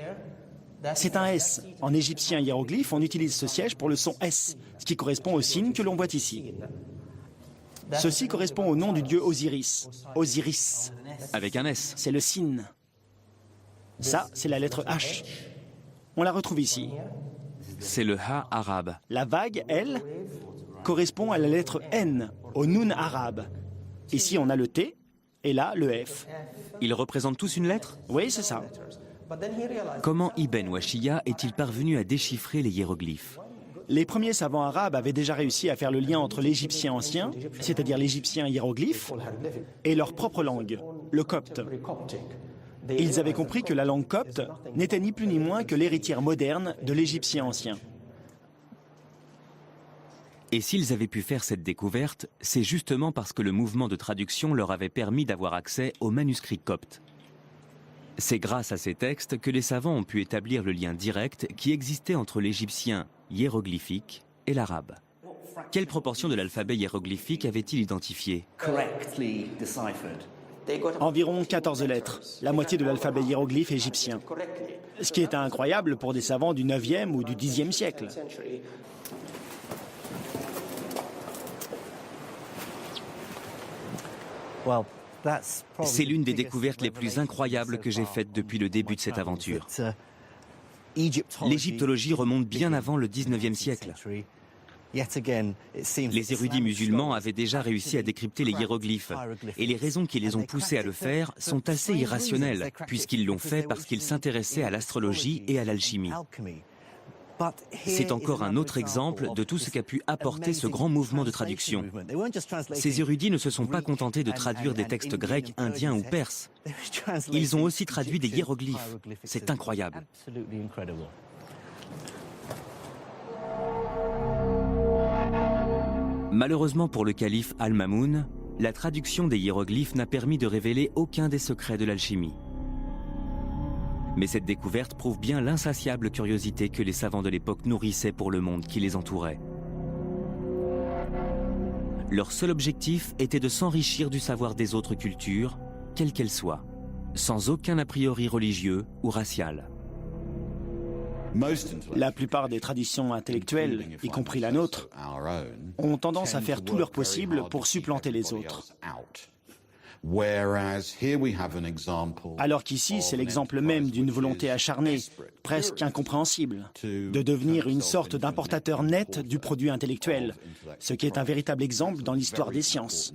C'est un S. En égyptien hiéroglyphe, on utilise ce siège pour le son S, ce qui correspond au signe que l'on voit ici. Ceci correspond au nom du dieu Osiris. Osiris. Avec un S. C'est le signe. Ça, c'est la lettre H. On la retrouve ici. C'est le Ha arabe. La vague, elle, correspond à la lettre N, au Nun arabe. Ici, on a le T, et là, le F. Ils représentent tous une lettre? Oui, c'est ça. Comment Ibn Washiya est-il parvenu à déchiffrer les hiéroglyphes? Les premiers savants arabes avaient déjà réussi à faire le lien entre l'égyptien ancien, c'est-à-dire l'égyptien hiéroglyphe, et leur propre langue, le copte. Ils avaient compris que la langue copte n'était ni plus ni moins que l'héritière moderne de l'égyptien ancien. Et s'ils avaient pu faire cette découverte, c'est justement parce que le mouvement de traduction leur avait permis d'avoir accès aux manuscrits coptes. C'est grâce à ces textes que les savants ont pu établir le lien direct qui existait entre l'égyptien hiéroglyphique et l'arabe. Quelle proportion de l'alphabet hiéroglyphique avait-il identifié? Environ 14 lettres, la moitié de l'alphabet hiéroglyphe égyptien. Ce qui est incroyable pour des savants du 9e ou du 10e siècle. C'est l'une des découvertes les plus incroyables que j'ai faites depuis le début de cette aventure. L'égyptologie remonte bien avant le 19e siècle. Les érudits musulmans avaient déjà réussi à décrypter les hiéroglyphes, et les raisons qui les ont poussés à le faire sont assez irrationnelles, puisqu'ils l'ont fait parce qu'ils s'intéressaient à l'astrologie et à l'alchimie. C'est encore un autre exemple de tout ce qu'a pu apporter ce grand mouvement de traduction. Ces érudits ne se sont pas contentés de traduire des textes grecs, indiens ou perses. Ils ont aussi traduit des hiéroglyphes. C'est incroyable. Malheureusement pour le calife Al-Mamoun, la traduction des hiéroglyphes n'a permis de révéler aucun des secrets de l'alchimie. Mais cette découverte prouve bien l'insatiable curiosité que les savants de l'époque nourrissaient pour le monde qui les entourait. Leur seul objectif était de s'enrichir du savoir des autres cultures, quelles qu'elles soient, sans aucun a priori religieux ou racial. La plupart des traditions intellectuelles, y compris la nôtre, ont tendance à faire tout leur possible pour supplanter les autres. Alors qu'ici, c'est l'exemple même d'une volonté acharnée, presque incompréhensible, de devenir une sorte d'importateur net du produit intellectuel, ce qui est un véritable exemple dans l'histoire des sciences.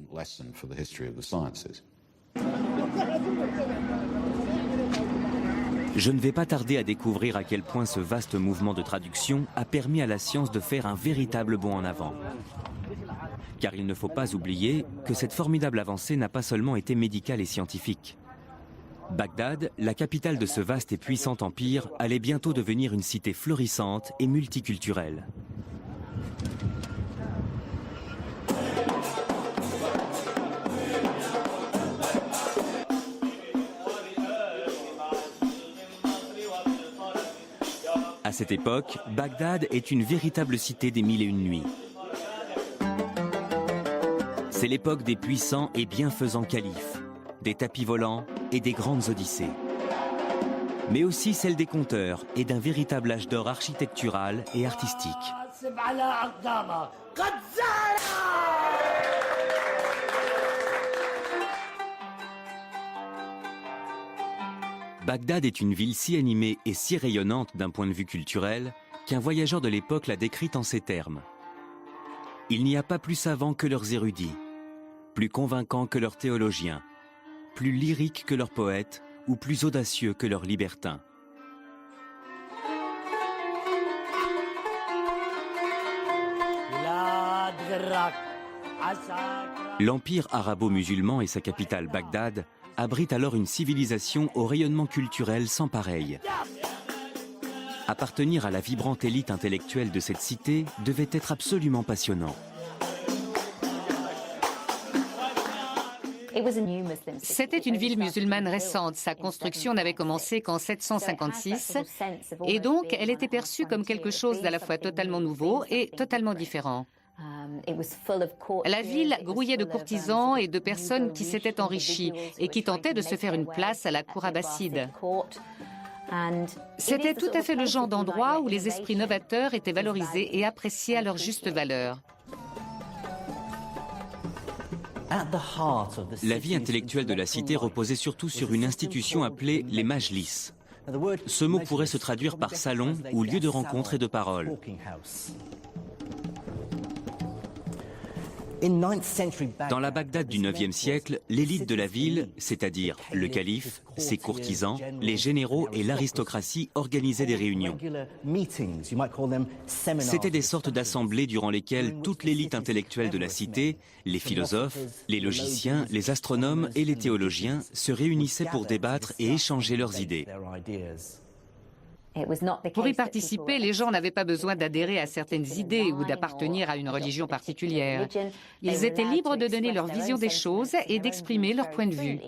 Je ne vais pas tarder à découvrir à quel point ce vaste mouvement de traduction a permis à la science de faire un véritable bond en avant. Car il ne faut pas oublier que cette formidable avancée n'a pas seulement été médicale et scientifique. Bagdad, la capitale de ce vaste et puissant empire, allait bientôt devenir une cité florissante et multiculturelle. À cette époque, Bagdad est une véritable cité des mille et une nuits. C'est l'époque des puissants et bienfaisants califes, des tapis volants et des grandes odyssées. Mais aussi celle des conteurs et d'un véritable âge d'or architectural et artistique. Bagdad est une ville si animée et si rayonnante d'un point de vue culturel qu'un voyageur de l'époque l'a décrite en ces termes. Il n'y a pas plus savants que leurs érudits, plus convaincants que leurs théologiens, plus lyriques que leurs poètes ou plus audacieux que leurs libertins. L'empire arabo-musulman et sa capitale Bagdad abrite alors une civilisation au rayonnement culturel sans pareil. Appartenir à la vibrante élite intellectuelle de cette cité devait être absolument passionnant. C'était une ville musulmane récente. Sa construction n'avait commencé qu'en 756 et donc elle était perçue comme quelque chose d'à la fois totalement nouveau et totalement différent. La ville grouillait de courtisans et de personnes qui s'étaient enrichies et qui tentaient de se faire une place à la cour abbasside. C'était tout à fait le genre d'endroit où les esprits novateurs étaient valorisés et appréciés à leur juste valeur. La vie intellectuelle de la cité reposait surtout sur une institution appelée les majlis. Ce mot pourrait se traduire par salon ou lieu de rencontre et de parole. Dans la Bagdad du IXe siècle, l'élite de la ville, c'est-à-dire le calife, ses courtisans, les généraux et l'aristocratie organisaient des réunions. C'étaient des sortes d'assemblées durant lesquelles toute l'élite intellectuelle de la cité, les philosophes, les logiciens, les astronomes et les théologiens se réunissaient pour débattre et échanger leurs idées. Pour y participer, les gens n'avaient pas besoin d'adhérer à certaines idées ou d'appartenir à une religion particulière. Ils étaient libres de donner leur vision des choses et d'exprimer leur point de vue.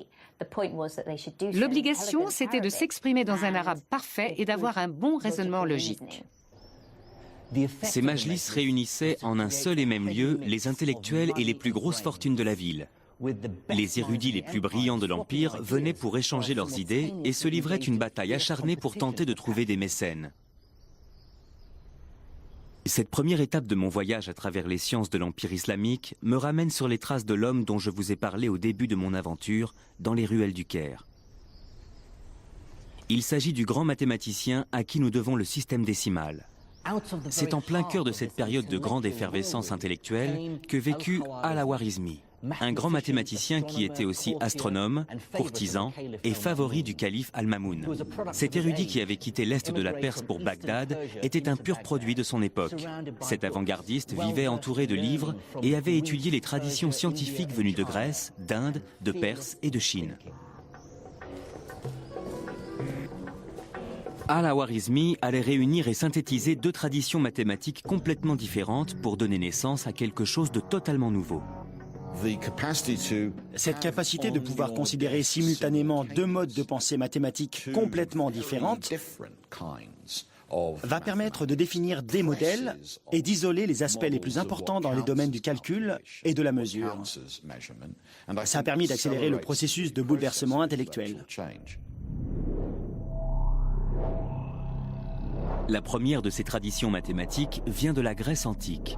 L'obligation, c'était de s'exprimer dans un arabe parfait et d'avoir un bon raisonnement logique. Ces majlis réunissaient en un seul et même lieu les intellectuels et les plus grosses fortunes de la ville. Les érudits les plus brillants de l'Empire venaient pour échanger leurs idées et se livraient une bataille acharnée pour tenter de trouver des mécènes. Cette première étape de mon voyage à travers les sciences de l'Empire islamique me ramène sur les traces de l'homme dont je vous ai parlé au début de mon aventure dans les ruelles du Caire. Il s'agit du grand mathématicien à qui nous devons le système décimal. C'est en plein cœur de cette période de grande effervescence intellectuelle que vécut Al-Khwarizmi, un grand mathématicien qui était aussi astronome, courtisan et favori du calife Al-Mamoun. Cet érudit qui avait quitté l'est de la Perse pour Bagdad était un pur produit de son époque. Cet avant-gardiste vivait entouré de livres et avait étudié les traditions scientifiques venues de Grèce, d'Inde, de Perse et de Chine. Al-Khwarizmi allait réunir et synthétiser deux traditions mathématiques complètement différentes pour donner naissance à quelque chose de totalement nouveau. Cette capacité de pouvoir considérer simultanément deux modes de pensée mathématiques complètement différentes va permettre de définir des modèles et d'isoler les aspects les plus importants dans les domaines du calcul et de la mesure. Ça a permis d'accélérer le processus de bouleversement intellectuel. La première de ces traditions mathématiques vient de la Grèce antique.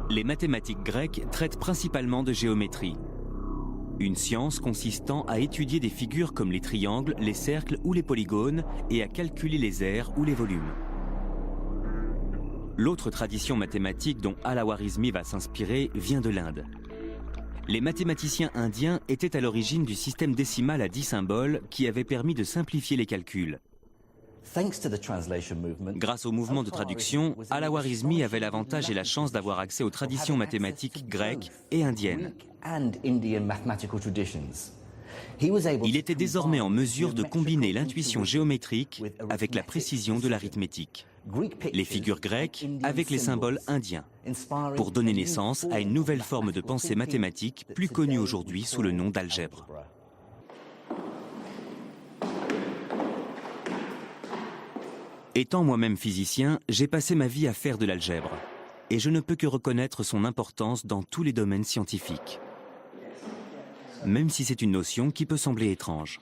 Les mathématiques grecques traitent principalement de géométrie, une science consistant à étudier des figures comme les triangles, les cercles ou les polygones et à calculer les aires ou les volumes. L'autre tradition mathématique dont Al-Khwarizmi va s'inspirer vient de l'Inde. Les mathématiciens indiens étaient à l'origine du système décimal à 10 symboles qui avait permis de simplifier les calculs. Grâce au mouvement de traduction, Al-Khwarizmi avait l'avantage et la chance d'avoir accès aux traditions mathématiques grecques et indiennes. Il était désormais en mesure de combiner l'intuition géométrique avec la précision de l'arithmétique, les figures grecques avec les symboles indiens, pour donner naissance à une nouvelle forme de pensée mathématique plus connue aujourd'hui sous le nom d'algèbre. Étant moi-même physicien, j'ai passé ma vie à faire de l'algèbre, et je ne peux que reconnaître son importance dans tous les domaines scientifiques, même si c'est une notion qui peut sembler étrange.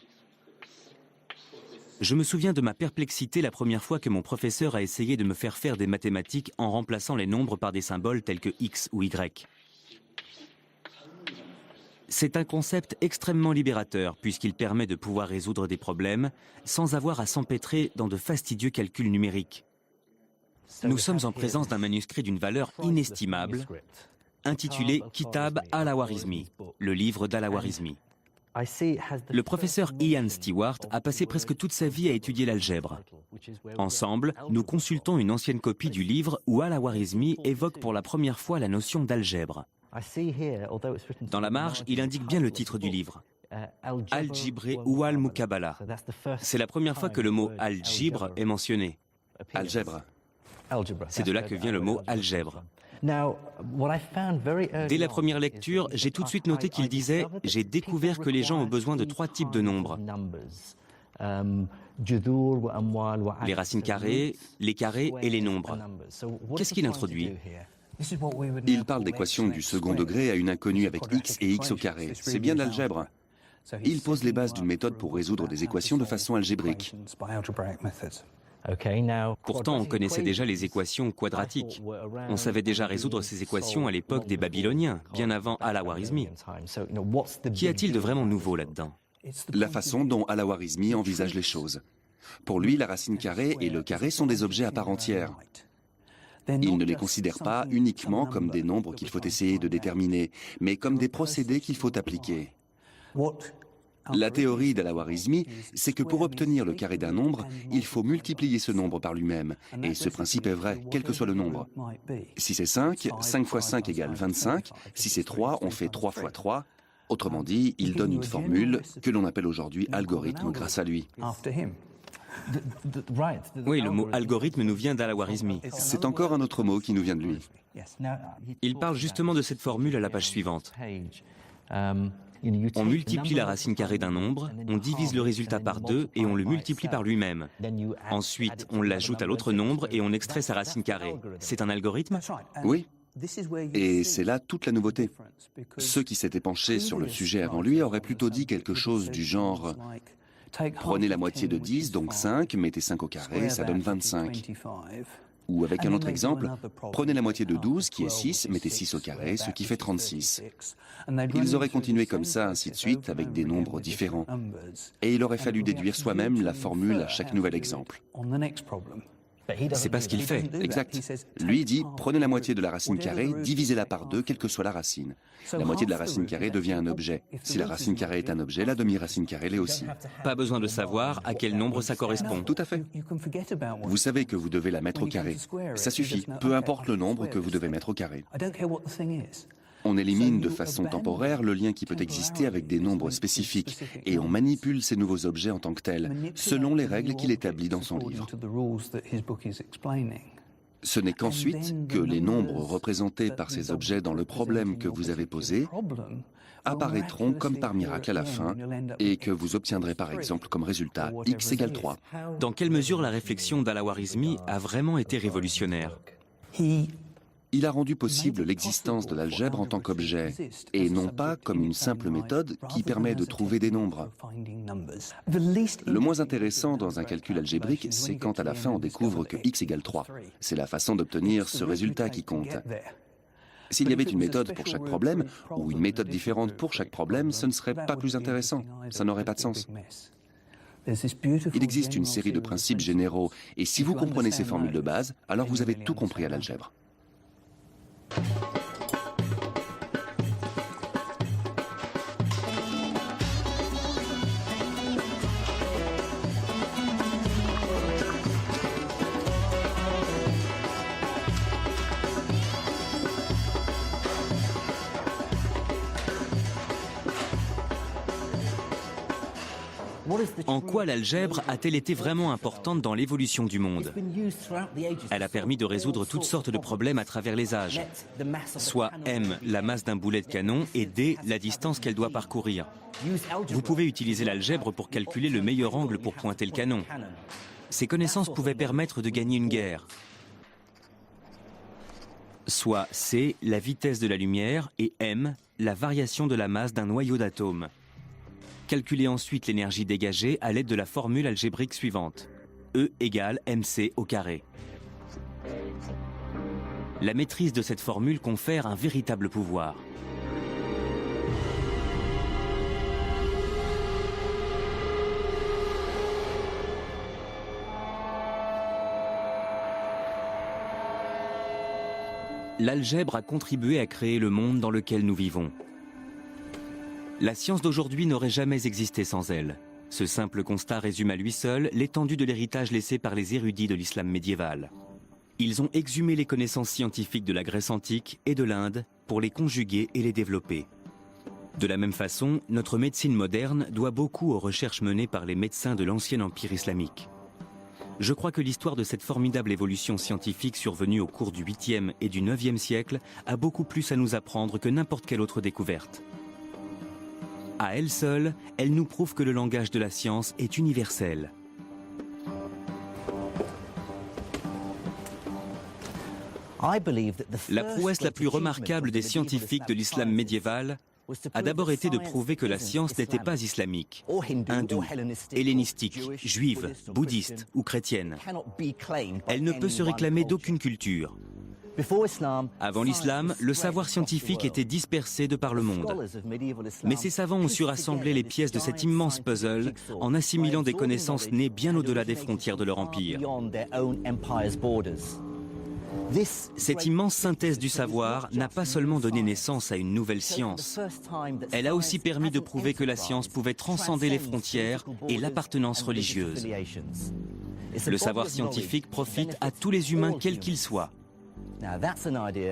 Je me souviens de ma perplexité la première fois que mon professeur a essayé de me faire faire des mathématiques en remplaçant les nombres par des symboles tels que X ou Y. C'est un concept extrêmement libérateur puisqu'il permet de pouvoir résoudre des problèmes sans avoir à s'empêtrer dans de fastidieux calculs numériques. Nous sommes en présence d'un manuscrit d'une valeur inestimable, intitulé Kitab Al-Khwarizmi, le livre d'Al-Khwarizmi. Le professeur Ian Stewart a passé presque toute sa vie à étudier l'algèbre. Ensemble, nous consultons une ancienne copie du livre où Al-Khwarizmi évoque pour la première fois la notion d'algèbre. Dans la marge, il indique bien le titre du livre, Al-Jibre ou Al-Muqabala. C'est la première fois que le mot algèbre est mentionné. Algèbre. C'est de là que vient le mot algèbre. Dès la première lecture, j'ai tout de suite noté qu'il disait « J'ai découvert que les gens ont besoin de 3 types de nombres. Les racines carrées, les carrés et les nombres. » Qu'est-ce qu'il introduit? Il parle d'équations du second degré à une inconnue avec x et x au carré. C'est bien de l'algèbre. Il pose les bases d'une méthode pour résoudre des équations de façon algébrique. Pourtant, on connaissait déjà les équations quadratiques. On savait déjà résoudre ces équations à l'époque des Babyloniens, bien avant Al-Khwarizmi. Qu'y a-t-il de vraiment nouveau là-dedans? La façon dont Al-Khwarizmi envisage les choses. Pour lui, la racine carrée et le carré sont des objets à part entière. Il ne les considère pas uniquement comme des nombres qu'il faut essayer de déterminer, mais comme des procédés qu'il faut appliquer. La théorie d'Al-Khwarizmi, c'est que pour obtenir le carré d'un nombre, il faut multiplier ce nombre par lui-même. Et ce principe est vrai, quel que soit le nombre. Si c'est 5, 5 fois 5 égale 25. Si c'est 3, on fait 3 fois 3. Autrement dit, il donne une formule que l'on appelle aujourd'hui algorithme grâce à lui. Oui, le mot algorithme nous vient d'Al-Khwarizmi. C'est encore un autre mot qui nous vient de lui. Il parle justement de cette formule à la page suivante. On multiplie la racine carrée d'un nombre, on divise le résultat par 2 et on le multiplie par lui-même. Ensuite, on l'ajoute à l'autre nombre et on extrait sa racine carrée. C'est un algorithme? Oui. Et c'est là toute la nouveauté. Ceux qui s'étaient penchés sur le sujet avant lui auraient plutôt dit quelque chose du genre « Prenez la moitié de 10, donc 5, mettez 5 au carré, ça donne 25. » Ou avec un autre exemple, prenez la moitié de 12, qui est 6, mettez 6 au carré, ce qui fait 36. Ils auraient continué comme ça, ainsi de suite, avec des nombres différents. Et il aurait fallu déduire soi-même la formule à chaque nouvel exemple. C'est pas ce qu'il fait. Exact. Lui dit, prenez la moitié de la racine carrée, divisez-la par 2, quelle que soit la racine. La moitié de la racine carrée devient un objet. Si la racine carrée est un objet, la demi-racine carrée l'est aussi. Pas besoin de savoir à quel nombre ça correspond. Tout à fait. Vous savez que vous devez la mettre au carré. Ça suffit, peu importe le nombre que vous devez mettre au carré. On élimine de façon temporaire le lien qui peut exister avec des nombres spécifiques et on manipule ces nouveaux objets en tant que tels, selon les règles qu'il établit dans son livre. Ce n'est qu'ensuite que les nombres représentés par ces objets dans le problème que vous avez posé apparaîtront comme par miracle à la fin et que vous obtiendrez par exemple comme résultat x égale 3. Dans quelle mesure la réflexion d'Al-Khwarizmi a vraiment été révolutionnaire? Il a rendu possible l'existence de l'algèbre en tant qu'objet, et non pas comme une simple méthode qui permet de trouver des nombres. Le moins intéressant dans un calcul algébrique, c'est quand à la fin on découvre que x égale 3. C'est la façon d'obtenir ce résultat qui compte. S'il y avait une méthode pour chaque problème, ou une méthode différente pour chaque problème, ce ne serait pas plus intéressant, ça n'aurait pas de sens. Il existe une série de principes généraux, et si vous comprenez ces formules de base, alors vous avez tout compris à l'algèbre. En quoi l'algèbre a-t-elle été vraiment importante dans l'évolution du monde? Elle a permis de résoudre toutes sortes de problèmes à travers les âges. Soit m, la masse d'un boulet de canon, et d, la distance qu'elle doit parcourir. Vous pouvez utiliser l'algèbre pour calculer le meilleur angle pour pointer le canon. Ces connaissances pouvaient permettre de gagner une guerre. Soit c, la vitesse de la lumière, et m, la variation de la masse d'un noyau d'atomes. Calculez ensuite l'énergie dégagée à l'aide de la formule algébrique suivante. E égale mc au carré. La maîtrise de cette formule confère un véritable pouvoir. L'algèbre a contribué à créer le monde dans lequel nous vivons. La science d'aujourd'hui n'aurait jamais existé sans elle. Ce simple constat résume à lui seul l'étendue de l'héritage laissé par les érudits de l'islam médiéval. Ils ont exhumé les connaissances scientifiques de la Grèce antique et de l'Inde pour les conjuguer et les développer. De la même façon, notre médecine moderne doit beaucoup aux recherches menées par les médecins de l'ancien empire islamique. Je crois que l'histoire de cette formidable évolution scientifique survenue au cours du 8e et du 9e siècle a beaucoup plus à nous apprendre que n'importe quelle autre découverte. À elle seule, elle nous prouve que le langage de la science est universel. La prouesse la plus remarquable des scientifiques de l'islam médiéval a d'abord été de prouver que la science n'était pas islamique, hindoue, hellénistique, juive, bouddhiste ou chrétienne. Elle ne peut se réclamer d'aucune culture. Avant l'islam, le savoir scientifique était dispersé de par le monde. Mais ces savants ont su rassembler les pièces de cet immense puzzle en assimilant des connaissances nées bien au-delà des frontières de leur empire. Cette immense synthèse du savoir n'a pas seulement donné naissance à une nouvelle science, elle a aussi permis de prouver que la science pouvait transcender les frontières et l'appartenance religieuse. Le savoir scientifique profite à tous les humains quels qu'ils soient.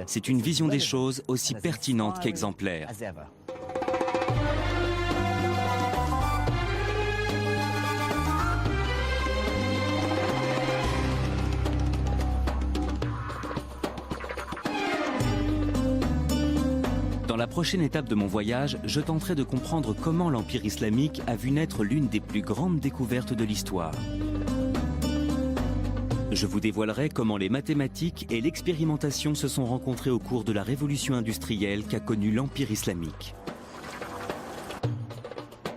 C'est une vision des choses aussi pertinente qu'exemplaire. Dans la prochaine étape de mon voyage, je tenterai de comprendre comment l'Empire islamique a vu naître l'une des plus grandes découvertes de l'histoire. Je vous dévoilerai comment les mathématiques et l'expérimentation se sont rencontrées au cours de la révolution industrielle qu'a connue l'Empire islamique.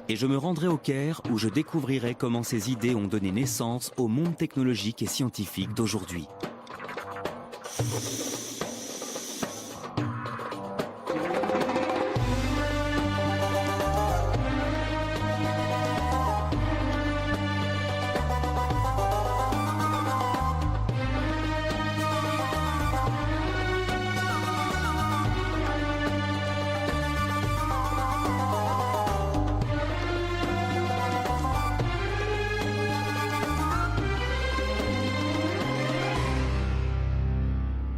Et je me rendrai au Caire où je découvrirai comment ces idées ont donné naissance au monde technologique et scientifique d'aujourd'hui.